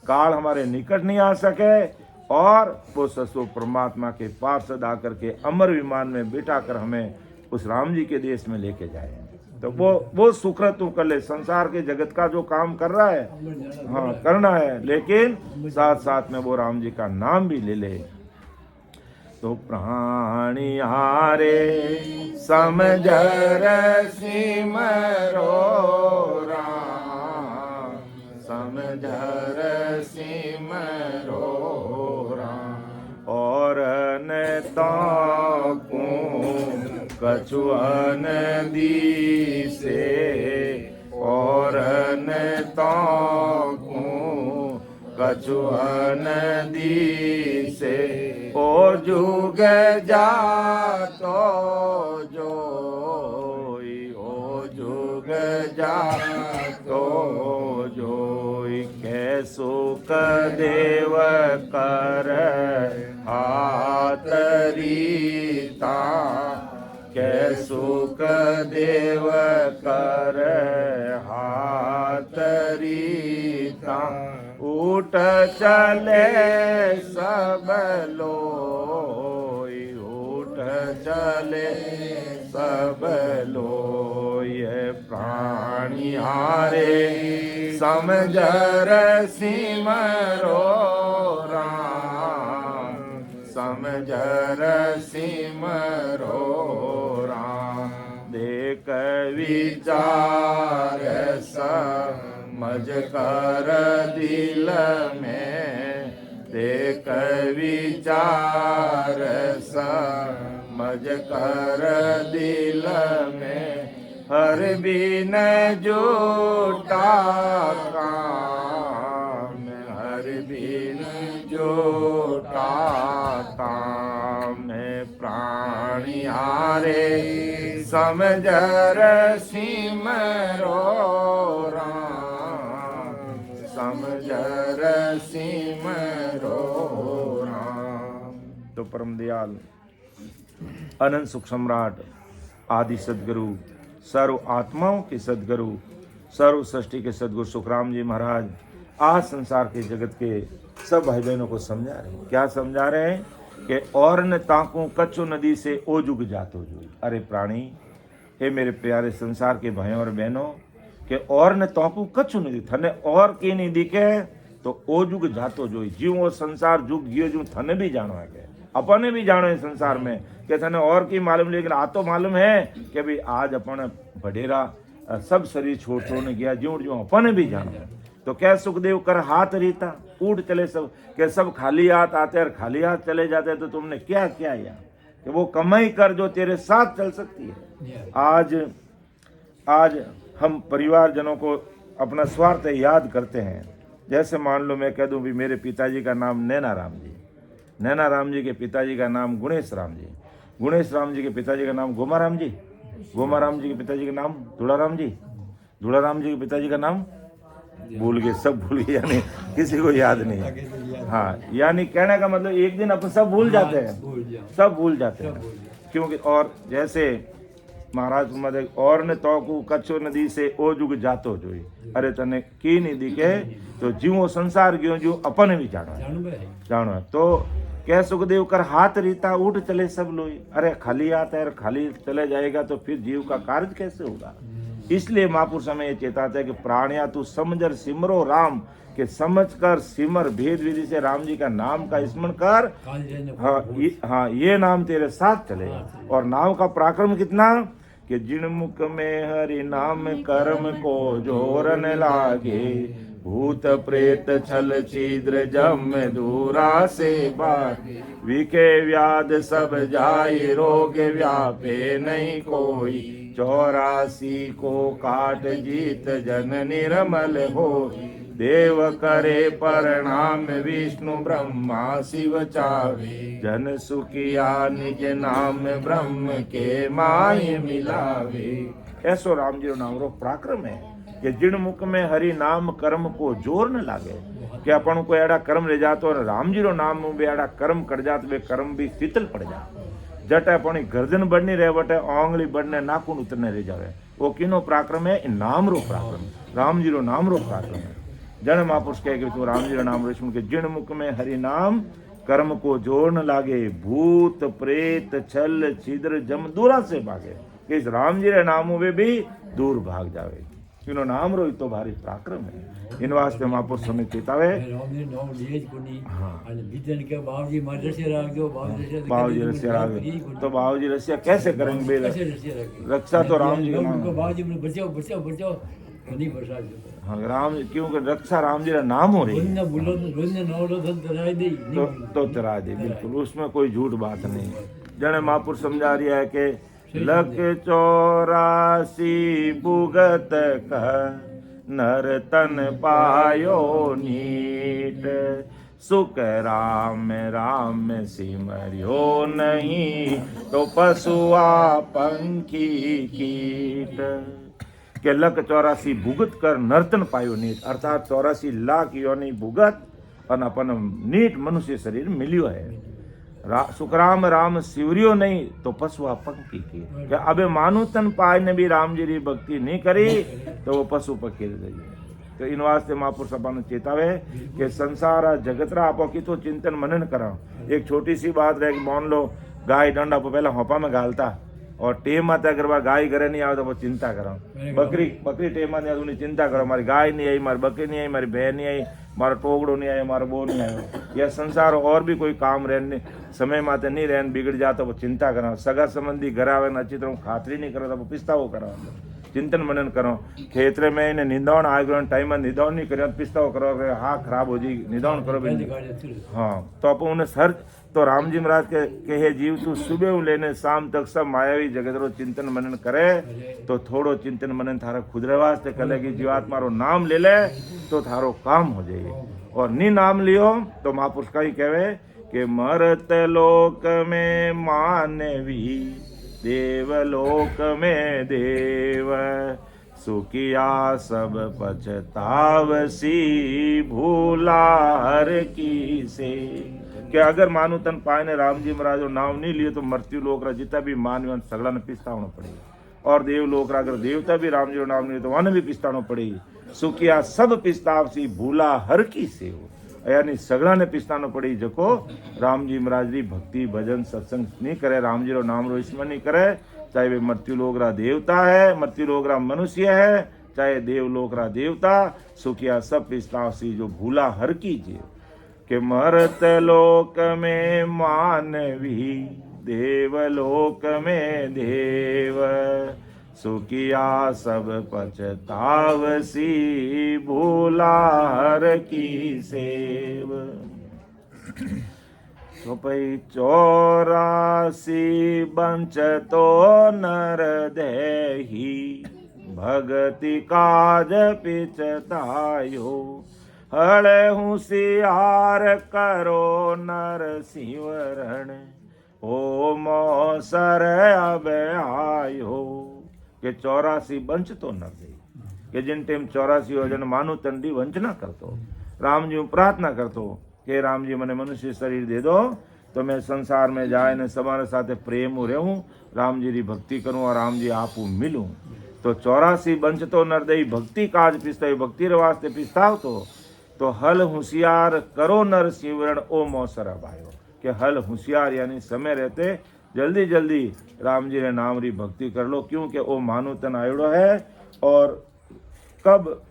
काल हमारे निकट नहीं आ सके, और वो ससुर परमात्मा के पार्षद आकर के अमर विमान में बिठा कर हमें उस राम जी के देश में लेके जाए। तो वो सुकृत तू कर ले। संसार के जगत का जो काम कर रहा है, हाँ करना है, लेकिन साथ साथ में वो राम जी का नाम भी ले ले। तो प्राणिहारे समझर सिमरो राम, समझर समझर सिमरो राम। और न ताकू कछुअन दिसे, और न ताकू कछुअन दिसे, ओ जुग जातो जोई, ओ जुग जातो जोई। कैसो कदेव कर हाथ रीता, कैसो कदेव कर हाथ रीता। उठ चले सब लोई, उठ चले सब लोय। प्राणी हारे समझर सिमरो राम, समझर सिमरो राम। देख विचार समझ कर दिल में, देख विचार समझ कर दिल में। हर बिन जोटा काम, हर बिन जोटा काम। प्राणी हारे समझर सिमरो राम, समझर सिमरो राम। तो परम दयाल अनंत सुख सम्राट आदि सदगुरु, सर्व आत्माओं के सदगुरु, सर्व सृष्टि के सदगुरु सुखराम जी महाराज आज संसार के जगत के सब भाई बहनों को समझा रहे हैं। क्या समझा रहे हैं कि और न ताकू कच्चो नदी से ओ जुग जातो जो। अरे प्राणी, हे मेरे प्यारे संसार के भाइयों और बहनों, के और न ताकू कच्चो नदी, थने और की नहीं दिखे तो ओ जुग जातो जो। जीव वो संसार जुग जियो जो थने भी जानो है, के अपने भी जानो है संसार में के थने और की मालूम, लेकिन आ तो मालूम है कि भाई आज अपन बढ़ेरा सब शरीर छोड़ छोड़ने गया, ज्यों ज्यों अपन भी जानो है। तो क्या सुखदेव कर हाथ रीता, उठ चले सब, के सब खाली हाथ आते और खाली हाथ चले जाते। तो तुमने क्या किया यार, कि वो कमाई कर जो तेरे साथ चल सकती है। आज हम परिवारजनों को अपना स्वार्थ याद करते हैं। जैसे मान लो मैं कह दूं भी मेरे पिताजी का नाम नैना राम जी, नैना राम जी के पिताजी का नाम गुणेश राम जी, गुणेश राम जी के पिताजी का नाम गोमा राम जी, गोमा राम जी के पिताजी का नाम धूड़ा राम जी, धूड़ा राम जी के पिताजी का नाम भूल गए, सब भूल गए, यानी किसी को याद नहीं है। हाँ, यानी कहने का मतलब एक दिन अपन सब भूल जाते हैं, सब भूल जाते हैं। क्योंकि और जैसे महाराज मदे और ने तोकू कच्चो नदी से ओ जुग जातो जोई। अरे तने की नहीं दिखे तो जीवो संसार गयो जो अपन भी जानो है। तो कह सुखदेव कर हाथ रीता, उठ चले सब लोई। अरे खाली हाथ है, खाली चले जाएगा तो फिर जीव का कार्य कैसे होगा। इसलिए महापुरुष हमें ये चेताते हैं कि प्राणिया तू समझर सिमरो राम, के समझ कर सिमर भेद विधि से राम जी का नाम का स्मरण कर। हाँ, ये नाम तेरे साथ चलेगा। और नाम का पराक्रम कितना कि जिनमुख में हरि नाम कर्म को जोर न लागे, भूत प्रेत छल छिद्र जम दूरा से भागे, विके व्याध सब जाय रोग व्यापे नहीं कोई, 84 को काट जीत जन निर्मल हो, देव करे प्रणाम विष्णु ब्रह्मा शिव चावे, जन सुखिया निज नाम ब्रह्म के माय मिलावे। ऐसो राम जी नाम रो पराक्रम है कि जिन मुख में हरि नाम कर्म को जोर न लागे, कि अपन को एड़ा कर्म ले जातो और राम जी रो नाम में एड़ा कर्म कर जात, वे कर्म भी शीतल पड़ जाए। जट अपनी गर्दन बढ़नी रहे बटे ओंगली बढ़ने नाखून उतरने रह जावे। वो किनो पराक्रम है, नाम रो पराक्रम, राम जी रो नाम रो पराक्रम है। जन महापुरुष कहे कि तू राम जी रो नाम रो के जिन मुख में हरि नाम कर्म को जोर न लागे, भूत प्रेत छल छिद्र जम दूरा से भागे, कि इस राम जी रे नाम वे भी दूर भाग जावे। किनो नाम रो तो भारी पराक्रम है। इन वास्ते महापुरुष हमें चेतावे। बाबूजी रसिया रागे तो बाबूजी रसिया कैसे करेंगे? रक्षा तो राम जी का नाम। बाबूजी बचाओ बचाओ बचाओ, ઘણી પ્રસાદ હતો. हाँ राम क्योंकि रक्षा राम जी का नाम हो रही है રોજના ભૂલો રોજના નવરો થઈને કરાવી દઈ तो चरा दे बिल्कुल, उसमें कोई झूठ बात नहीं. जने महापुर समझा रही है कि लख 84 भुगत कह नर तन पायो नीट सुख राम राम सिमरियो नहीं तो पशुआ पंखी कीट के लख 84 भुगत कर नर्तन पायो नीट अर्थात 84 लाख योनि भुगत और अपन नीट मनुष्य शरीर मिलियो है. सुखराम राम सिवरियो नहीं तो पशुआ पंखी की क्या अबे मानु तन पाय ने भी राम जी री भक्ति नहीं करी तो वो पशु पक्षी रही. तो इन वास्ते महापुर सभा ने चेतावे कि संसार जगतरा आपो की तो चिंतन मनन करा. एक छोटी सी बात रहे मान लो गाय डंडा को पहला होपा में गालता और टेम आते अगर वह गाय घरे नहीं आवे तो वो चिंता करो. बकरी टेम आते उन्हें चिंता करो मारी गाय नहीं आई, मारी बकरी नहीं आई, मारी बहन नहीं आई, मारा टोगड़ो नहीं आया, मारा बो नहीं आयो. यह संसार और भी कोई काम रहने समय माते नहीं रहने बिगड़ जाता वो चिंता करा. सगा संबंधी घर आवे अच्छी तरह खातरी नहीं करो तो वो पिस्ताओ करो. चिंतन मनन करो. खेतरे में इन्हें निंदावण आ गयो टाइम में निंदावण नहीं करो पिस्ताओ करो हाँ खराब हो जी निंदावण करो. हाँ तो अपन उन्हें सर तो राम जी महाराज के हे जीव तू सुबह लेने शाम तक सब मायावी जगत रो चिंतन मनन करे तो थोड़ो चिंतन मनन थारा खुद वास्ते कले की जीवात्मा रो नाम ले ले तो थारो काम हो जाए. और नी नाम लियो तो महापुरुष का ही कहवे कि मरत लोक में मानवी देवलोक में देव सुखिया सब पछतावसी भूला हर की से. कि अगर मानु तन पाए ने राम जी महाराज नाम नहीं लिए तो मृत्यु लोक रा जितना भी मानव सगड़ा ने पिस्तावना पड़ेगा. और देव लोक रा अगर देवता भी राम जी नाम नहीं तो वन भी पिस्तावना पड़ेगी. सुखिया सब पिस्ताव सी भूला हर की से हो यानी सगड़ा ने पिस्तावना पड़ी जको राम जी महाराज री भक्ति भजन सत्संग नहीं करे राम जी रो नाम रो स्मरण नहीं करे चाहे वे मृत्यु लोक रा देवता है मृत्यु लोक रा मनुष्य है चाहे देव लोक रा देवता सुखिया सब पिस्ताव सी जो भूला हर कीजिए. कि मरत लोक में मानवी देवलोक में देव सुखिया सब पछतावसी भूला हर की सेव. तो पई 84 बंच तो नर देही भगति काज पिचतायो हले होशियार करो नर सिवरण ओ मौसर अब आयो. के 84 बंच तो नर दे के जिन टेम 84 योजन मानु तंडी वंचना करतो राम जी प्रार्थना करतो कि राम जी मने मनुष्य शरीर दे दो तो मैं संसार में जाए ने समारे साथे प्रेम रहूं राम जी री भक्ति करूं और राम जी आपू मिलूं. तो 84 बंच तो नर दे भक्ति काज पिस्ताव भक्ति रे वास्ते पिस्ताव तो हल होशियार करो नर सिवरण ओ मौसर अबायो. कि हल होशियार यानी समय रहते जल्दी जल्दी राम जी ने नाम री भक्ति कर लो क्योंकि ओ मानु तन आयोड़ो है और कब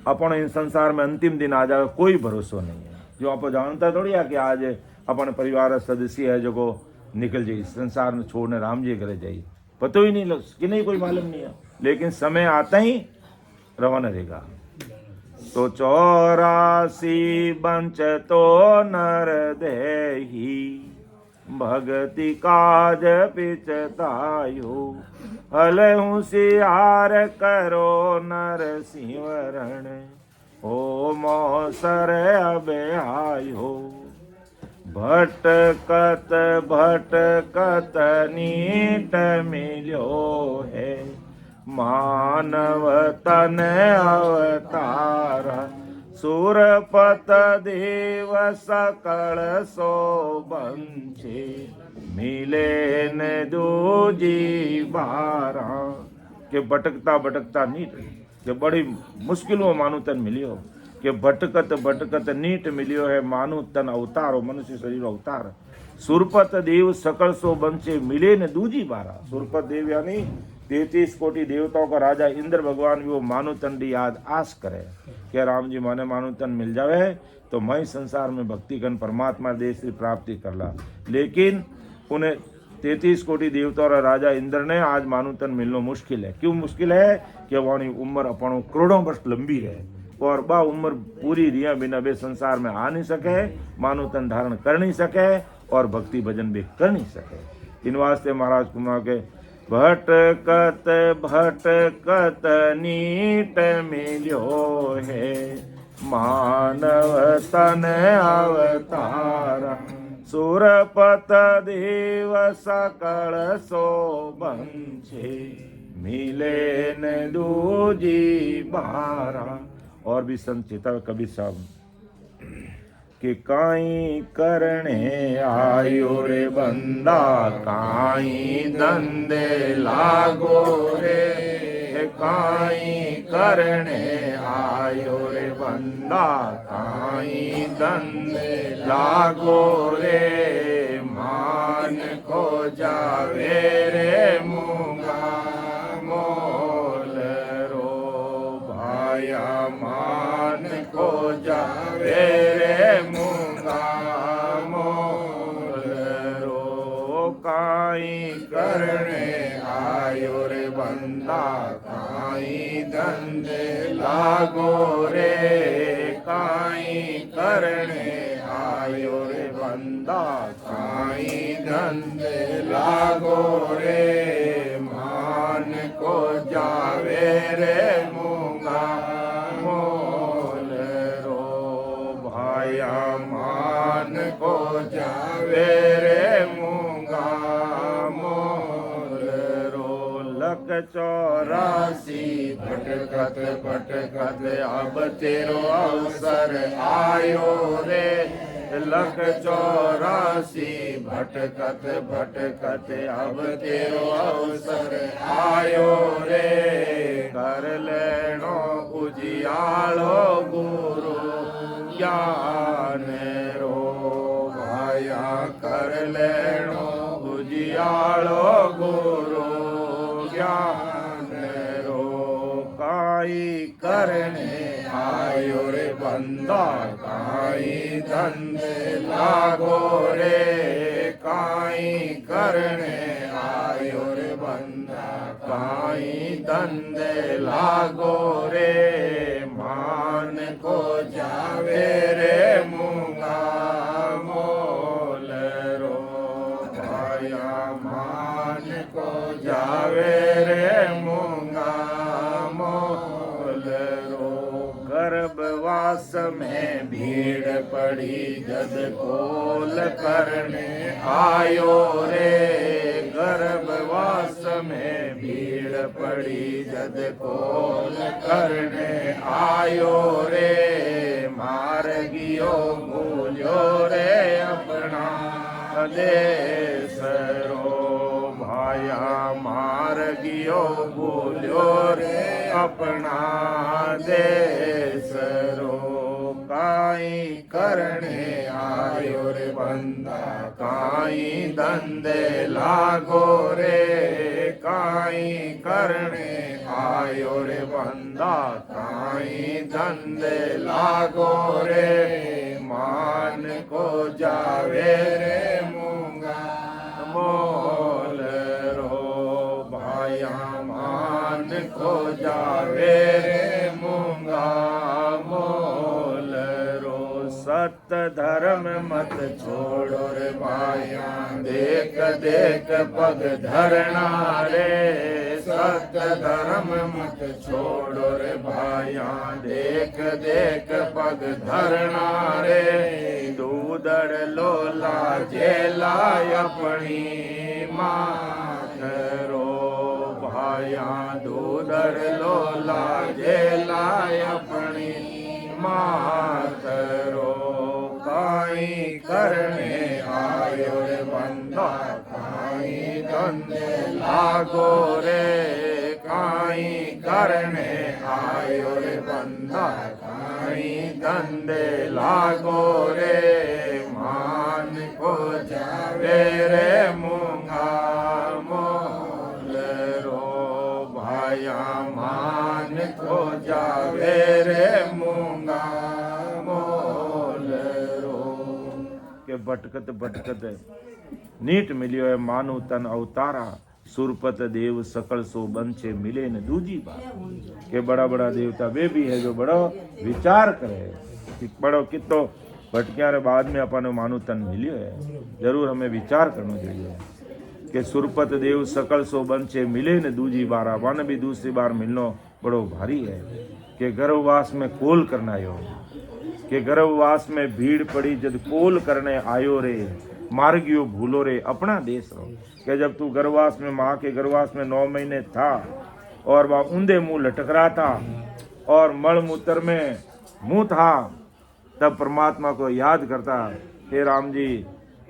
अपन इन संसार में अंतिम दिन आ जाए कोई भरोसा नहीं है. जो आप जानता थोड़ी है कि आज अपन परिवार सदस्य है जो को निकल जाए संसार में छोड़ने राम जी करे जाए पता ही नहीं कि नहीं कोई मालूम नहीं है. लेकिन समय आता ही रवाना रहेगा. तो 84 बंच तो नर देही भगति काज पिचतायो हल होशियार करो नर सिंवरण ओ मौसर अब आयो. भटकत भटकत नीट मिलो है मानव तन अवतार सुरपत देव सकल सो बंचे मिले न दूजी बारा. के भटकता भटकता नीट के बड़ी मुश्किलों मानु तन मिलियो कि भटकत भटकत नीट मिलियो है मानु तन अवतारो मनुष्य शरीर अवतार सुरपत देव सकल सो बंचे मिले न दूजी बारा. सुरपत देव यानी 33 कोटि देवताओं का राजा इंद्र भगवान भी वो मानु तन डी याद आस करे कि राम जी माने मानु तन मिल जावे तो मैं संसार में भक्ति कन परमात्मा देश की प्राप्ति कर ला. लेकिन उन्हें 33 कोटि देवता और राजा इंद्र ने आज मानुतन मिलना मुश्किल है। क्यों मुश्किल है कि वाणी उम्र अपनों करोड़ों वर्ष लंबी है और बा उम्र पूरी रिया बिना बे संसार में आ नहीं सके, मानुतन धारण कर नहीं सके और भक्ति भजन भी कर नहीं सके। इन वास्ते महाराज कुमार के भटकत भटकत नीट मिल्यो है, मानव तन अवतार सुरपत देव सकल शोभंछे, मिले न दूजी बारा। और भी संत चेता कबीर साहब कि काई करने आयो रे बंदा, काई धंधे लागो रे, काई करने आयो रे बंदा, काई धंधे लागो रे, मान को जावे रे मूंगा मोल रो भाया, मान को जावे रे मूंगा मोल रो, काई करने आयो रे बंदा, काई धंधे लागो रे, काई करने आयो रे बंदा, काई धंधे लागो रे, मान को जावे रे मूंगा मोल रो भाया, मान को जावे रे मूंगा मोल रो। लख 84 भटकत भटकत अब तेरो अवसर आयो रे, लख 84 भटकत भटकत अब तेरो अवसर आयो रे, कर लेनो उजियालो गुरु ज्ञान रो भाया, कर लेनो उजियालो गुरु ज्ञान रो, काई करने आयो रे बंदा, काई धंधे लागो रे, काई करने आयो रे बंदा, काई धंधे लागो रे, मान को जावे रे मूंगा मोल रो भाया, मान को जावे रे मूंगा मोल रो। गर्भवास में भीड़ पड़ी जद कोल करने आयो रे, गर्भवास में भीड़ पड़ी जद कोल करने आयो रे, मार गियो भूल्यो रे अपना देश रो भाया, मार गियो भूल्यो रे अपना देश रो, काई करने आयो रे बंदा, काई धंधे लागो रे, काई करने आयो रे बंदा, काई धंधे लागो रे, मान को जावे रे मूंगा मोल रो भाया, मान को जावे रे मूंगा मोल रो। सत धर्म मत छोड़ो रे भाया, देख देख पग धरना रे, सत धर्म मत छोड़ो रे भाया, देख देख पग धरना रे, दूधड़ लोला जेला अपनी मात रो भाया, दूधड़ लोला जेला अपनी मात रो, काई करने आयो रे बंदा, काई धंधे लागो रे, काई करने आयो रे बंदा, काई धंधे लागो रे, मान को जावे रे मूंगा मोल रो भाया, मान को जावे रे मूंगा मोल रो। के भटकत भटकत नीट मिलियो है मानु तन अवतारा सुरपत देव सकल सो बंचे मिले न दूजी बात। के बड़ा बड़ा देवता वे भी है जो बड़ो विचार करे कि बड़ो कितो भटकिया रे बाद में अपन मानु तन मिलियो है। जरूर हमें विचार करना चाहिए कि सुरपत देव सकल सो बंचे मिले न दूजी बारा, वन भी दूसरी बार मिलनो बड़ो भारी है। कि गर्भवास में कोल करना आयो, कि गर्भवास में भीड़ पड़ी जब कोल करने आयो रे, मार्गियो भूलो रे अपना देश रो। कि जब तू गर्भवास में माँ के गर्भवास में 9 महीने था और वह ऊंधे मुंह लटक रहा था और मल मूत्र में मुंह था, तब परमात्मा को याद करता, हे राम जी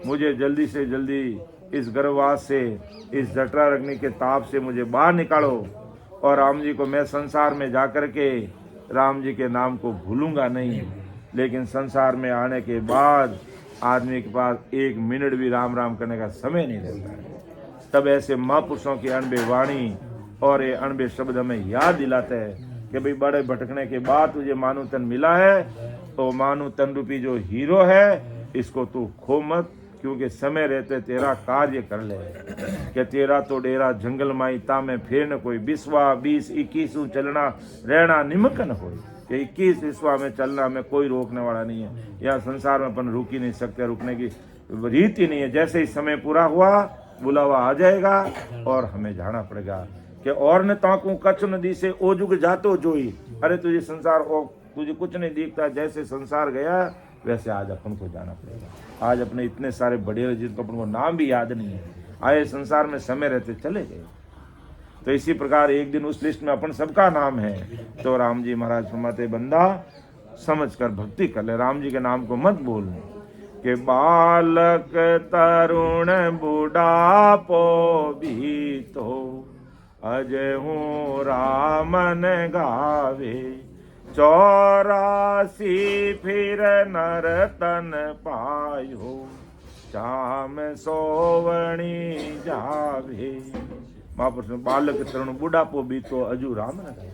मुझे जल्दी से जल्दी इस गर्भवास से, इस जठरा अग्नि के ताप से मुझे बाहर निकालो और राम जी को मैं संसार में जाकर के राम जी के नाम को भूलूंगा नहीं। लेकिन संसार में आने के बाद आदमी के पास 1 मिनट भी राम राम करने का समय नहीं रहता है। तब ऐसे महापुरुषों की अनबे वाणी और ये अनबे शब्द हमें याद दिलाते हैं कि भाई बड़े भटकने के बाद तुझे मानु तन मिला है, तो मानु तन रूपी जो हीरो है इसको तू खो मत, क्योंकि समय रहते तेरा कार्य कर ले। कि तेरा तो डेरा जंगल माई ता में फिर न कोई 20 21 चलना रहना निमकन हो। कि 21 विश्वा में चलना में कोई रोकने वाला नहीं है। यहाँ संसार में अपन रुक ही नहीं सकते, रुकने की रीत ही नहीं है। जैसे ही समय पूरा हुआ बुलावा आ जाएगा और हमें जाना पड़ेगा। कि और न ताकू कच्छ नदी से ओ जुग जातो जोई, अरे तुझे संसार तुझे कुछ नहीं दिखता, जैसे संसार गया वैसे आज अपन को जाना पड़ेगा। आज अपने इतने सारे बड़े जिनको अपन को नाम भी याद नहीं है, आए संसार में समय रहते चले गए। तो इसी प्रकार एक दिन उस लिस्ट में अपन सबका नाम है। तो राम जी महाराज फरमाते बंदा समझ कर भक्ति कर ले, राम जी के नाम को मत बोलने। कि बालक तरुण बुढ़ापो भी तो अजय हूँ रामन गावे, 84 फिर नर तन पायो, चाम सोवणी जावे। महापुरुष बालक तरुण बुढ़ापो भी तो अजू राम न गावे।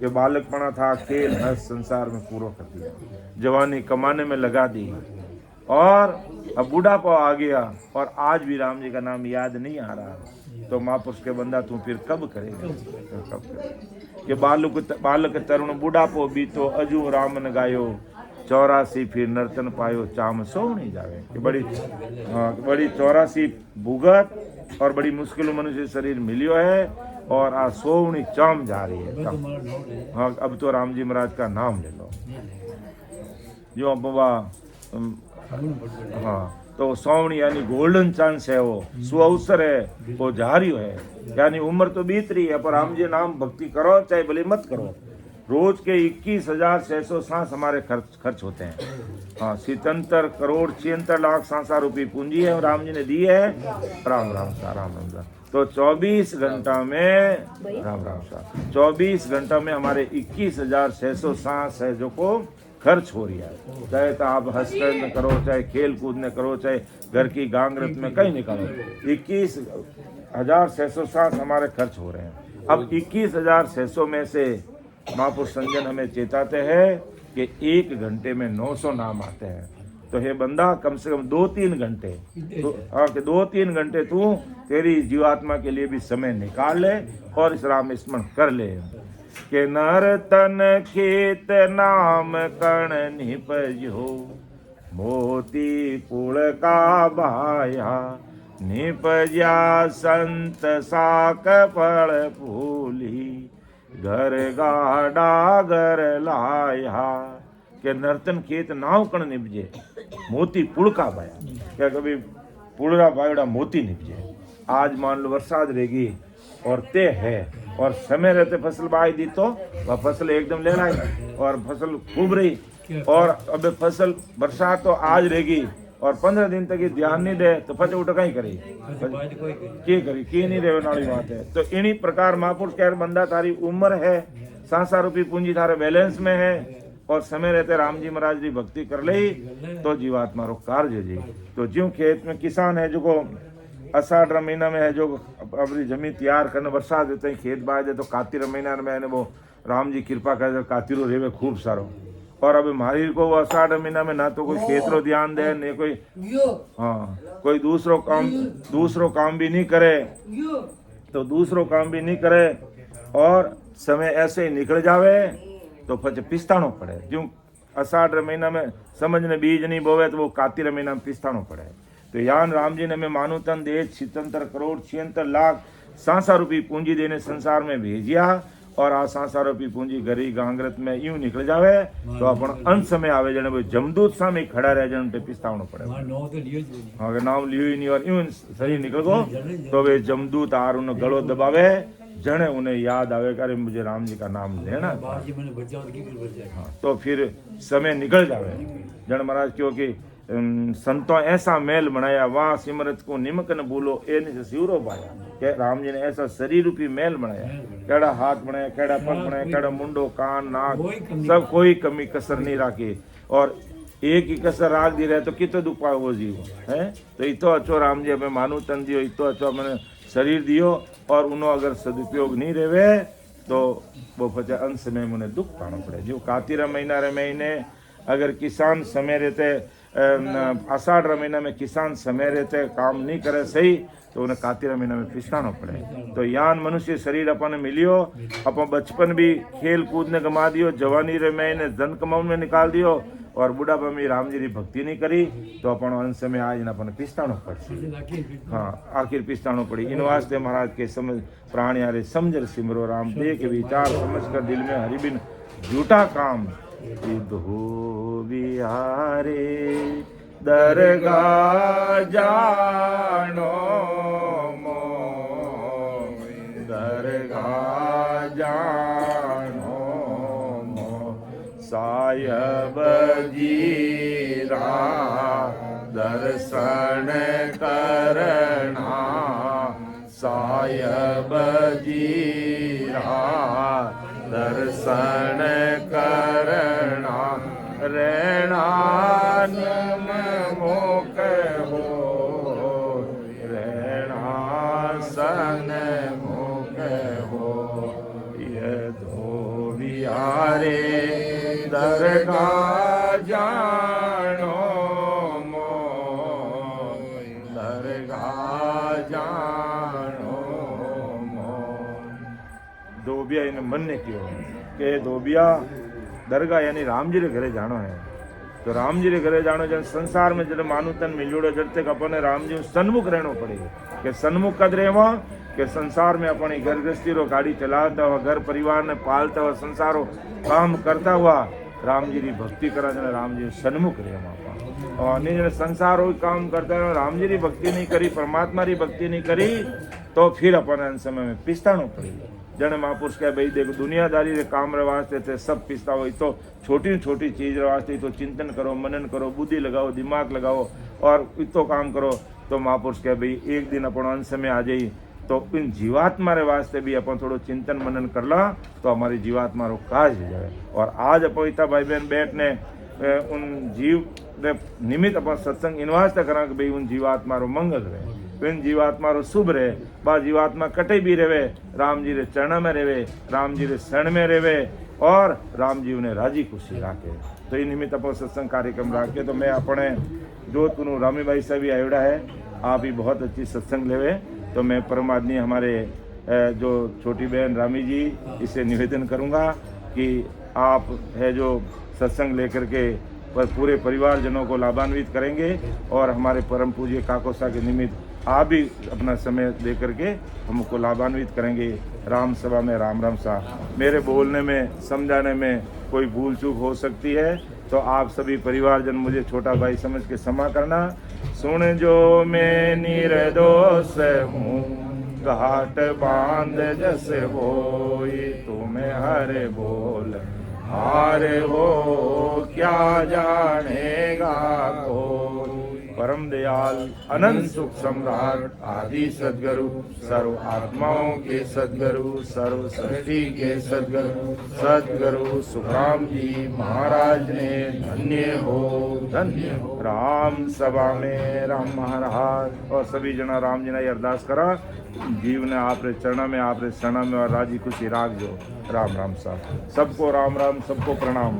ये बालकपना था, खेल हंस संसार में पूरा कर दिया, जवानी कमाने में लगा दी और अब बुढ़ापा आ गया और आज भी राम जी का नाम याद नहीं आ रहा। तो महापुरुष के बंदा तू फिर कब करेगा, कब करेगा। कि बालक तरुण बुढ़ापो भी तो अजू राम न गायो, 84 फिर नर्तन पायो, चाम सो नहीं जावे। कि बड़ी 84 भुगत और बड़ी मुश्किल मनुष्य शरीर मिलियो है और आ सोवनी चाम जा रही है। हाँ अब तो राम जी महाराज का नाम ले लो। जो बाबा हाँ तो सोवनी यानी गोल्डन चांस है, वो सुअवसर है, वो जारी है। यानी उम्र तो बीत रही है पर राम जी नाम भक्ति करो चाहे भले मत करो। रोज के 21,600 सांस हमारे खर्च होते हैं। हाँ 77 करोड़ 76 लाख सांसा रुपये पूंजी है राम जी ने दी है। राम राम सा राम राम सा। तो 24 घंटा में राम राम सा 24 घंटा में हमारे 21,600 सांस है जो को खर्च हो रही है। चाहे तो आप हंसकर में करो, चाहे खेल कूद में करो, चाहे घर की गांगरत में कहीं निकालो, 21,600 सांस हमारे खर्च हो रहे हैं। अब 21,600 में से महापुरुष संजन हमें चेताते हैं कि 1 घंटे में 900 नाम आते हैं। तो हे बंदा कम से कम 2-3 घंटे तो कि 2-3 घंटे तू तेरी जीवात्मा के लिए भी समय निकाल ले और इस राम स्मरण कर ले। कि नर तन खेत नाम कण निपजो, मोती पुल का भाया, निपजा संत साक फल फूली, घर गाड़ा घर लाया। के नर्तन खेत नाव कण निपजे, मोती पुल का भाया। क्या कभी पुलरा भाईड़ा मोती निपजे। आज मान लो बरसात रहेगी और ते है और समय रहते फसल बाई दी तो वह फसल एकदम ले लाई और फसल खूब रही। और अब फसल बरसात तो आज रहेगी और 15 दिन तक ये ध्यान नहीं दे तो फटे उठ कहीं करे की नहीं रहे वाली बात है। तो इन्हीं प्रकार महापुरुष कह बंदा तारी उम्र है, सांसा रूपी पूंजी थारे बैलेंस में है और समय रहते राम जी महाराज की भक्ति कर ली तो जीवात्मा रो कार्य जी। तो ज्यों खेत में किसान है जो को अषाढ़ महीना में है जो अपनी जमीन तैयार करने बरसात देते हैं खेत बाय दे तो कातिर महीना में वो राम जी कृपा कर कातिरो रेवे खूब सारो और अब हमारी को वो अषाढ़ महीना में ना तो कोई खेतरो ध्यान दे न कोई कोई दूसरो काम भी नहीं करे, तो दूसरो काम भी नहीं करे और समय ऐसे ही निकल जावे तो फिर पिस्तानो पड़े। जो अषाढ़ महीना में समझ ने बीज नहीं बोवे तो वो कातिल महीना में पिस्तानो पड़े। तो यान राम जी ने मैं मानू तन देश 76 करोड़ 76 लाख सांसा रूपी पूंजी देने संसार में भेजिया और आ सांसा रूपी पूंजी गरी गांगरत में यूं निकल जावे तो अपन अंत समय आवे जने वो जमदूत सामे खड़ा रह जने पे पिस्तावनो पड़े। अगर नाम लियो ही नहीं और यूं शरीर निकल गो तो वे जमदूत आर उन गलो दबावे जने उन्हें याद आवे कि अरे मुझे राम जी का नाम लेना। हाँ, तो फिर समय निकल जावे जन महाराज क्योंकि संतों ऐसा मेल बनाया वहाँ सिमरत को निमक न भूलो ए नहीं सिवरो पाया कि राम जी ने ऐसा शरीर रूपी मेल बनाया, केड़ा हाथ बनाया, केड़ा पग बनाया, केड़ा मुंडो कान नाक सब कोई कमी कसर नहीं राखी और एक ही कसर राख दी रहे तो कितो दुख पाए वो जीव है। तो इतो अच्छो राम जी हमें मानू तन दियो, इतो अच्छो मैंने शरीर दियो और उन्हों अगर सदुपयोग नहीं रहे तो वो पचा अंत में मुझे दुख पाना पड़े। जो कातिरा महीना रे महीने अगर किसान समय रहते आषाढ़ महीना में किसान समय रहते काम नहीं करे सही तो उन्हें कातिरा महीना में पिसताना पड़े। तो यान मनुष्य शरीर अपन मिलियो, अपन बचपन भी खेल कूद ने गमा दियो, जवानी रे महीने धन कमाउन में निकाल दियो और बुढ़ापा में राम जी की भक्ति नहीं करी तो अपन अंश में आज अपन पिस्तानो पड़े। हाँ आखिर पिस्तानो पड़ी। इन वास्ते महाराज के समझ प्राणियारे समझ सिमरो राम देख विचार समझ कर दिल में हरिबिन झूठा काम हो बिहारे दरगाह जानो दरगाह जानो सायब जीरा दर्शन करना सायब जीरा दर्शन करना रहना मोक हो रहना सन मोक हो ये धोबियारे दरगाह जानो मो दरगाह जानो मो। धोबिया इन मन ने क्यों के धोबिया दरगाह यानी राम जी रे घरे जानो है। तो राम जी रे घरे जानो जब संसार में जब मानु तन मिलजोड़ो जब तक अपने राम जी सन्मुख रहना पड़ेगा कि सन्मुख कद रेवा कि संसार में अपनी घर गृहस्थी रो गाड़ी चलाता हुआ घर परिवार ने पालता हुआ संसारो काम करता हुआ राम जी की भक्ति करा जने राम जी सन्मुख रेवा और नहीं जने संसार हो काम करता है राम जी की भक्ति नहीं करी परमात्मा की भक्ति नहीं करी तो फिर अपन समय में पिस्तानो पड़ेगा। जन महापुरुष कहे भाई देखो दुनियादारी रे काम रे वास्ते थे सब पिस्ता हो तो छोटी छोटी चीज रे वास्ते तो चिंतन करो मनन करो बुद्धि लगाओ दिमाग लगाओ और इतो काम करो। तो महापुरुष कहे भाई एक दिन अपन अंश में आ जाई तो इन जीवात्मा रे वास्ते भी अपन थोड़ो चिंतन मनन कर ला तो हमारी जीवात्मा रो काज हो जाए। और आज अपन इतना भाई बहन बैठने उन जीव रे निमित्त अपन सत्संग इन वास्ते करा कि भाई उन जीवात्मा रो मंगल रहे इन जीवात्मा रो शुभ रहे बा जीवात्मा कटे भी रहे राम जी रे चरण में रहे राम जी रे शरण में रहे और राम जी उन्हें राजी खुशी राखे। तो इन निमित्त अपन सत्संग कार्यक्रम राखे। तो मैं अपने जोधपुर रामी भाई साहब भी आयोड़ा है आप ही बहुत अच्छी सत्संग लेवे तो मैं परम आदमी हमारे जो छोटी बहन रामी जी इसे निवेदन करूंगा कि आप है जो सत्संग लेकर के पर पूरे परिवार जनों को लाभान्वित करेंगे और हमारे परम पूज्य काकोसा के निमित्त आप भी अपना समय दे करके हमको लाभान्वित करेंगे। राम सभा में राम राम सा मेरे बोलने में समझाने में कोई भूल चूक हो सकती है तो आप सभी परिवारजन मुझे छोटा भाई समझ के क्षमा करना। सुन जो मैं निर्दोष हूँ घाट बांध जस होई तुम्हें हरे बोल हारे हो क्या जानेगा कोई। परम दयाल अनंत सुख सम्राट आदि सद्गुरु सर्व आत्माओं के सद्गुरु सर्व सृष्टि के सद्गुरु सद्गुरु सुखराम जी महाराज ने धन्य हो राम सभा में राम महाराज और सभी जना राम जी ने अरदास करा जीव ने आप रे चरण में आप रे शरण में और राजी खुशी राख जो राम राम साहब सबको राम राम सबको प्रणाम।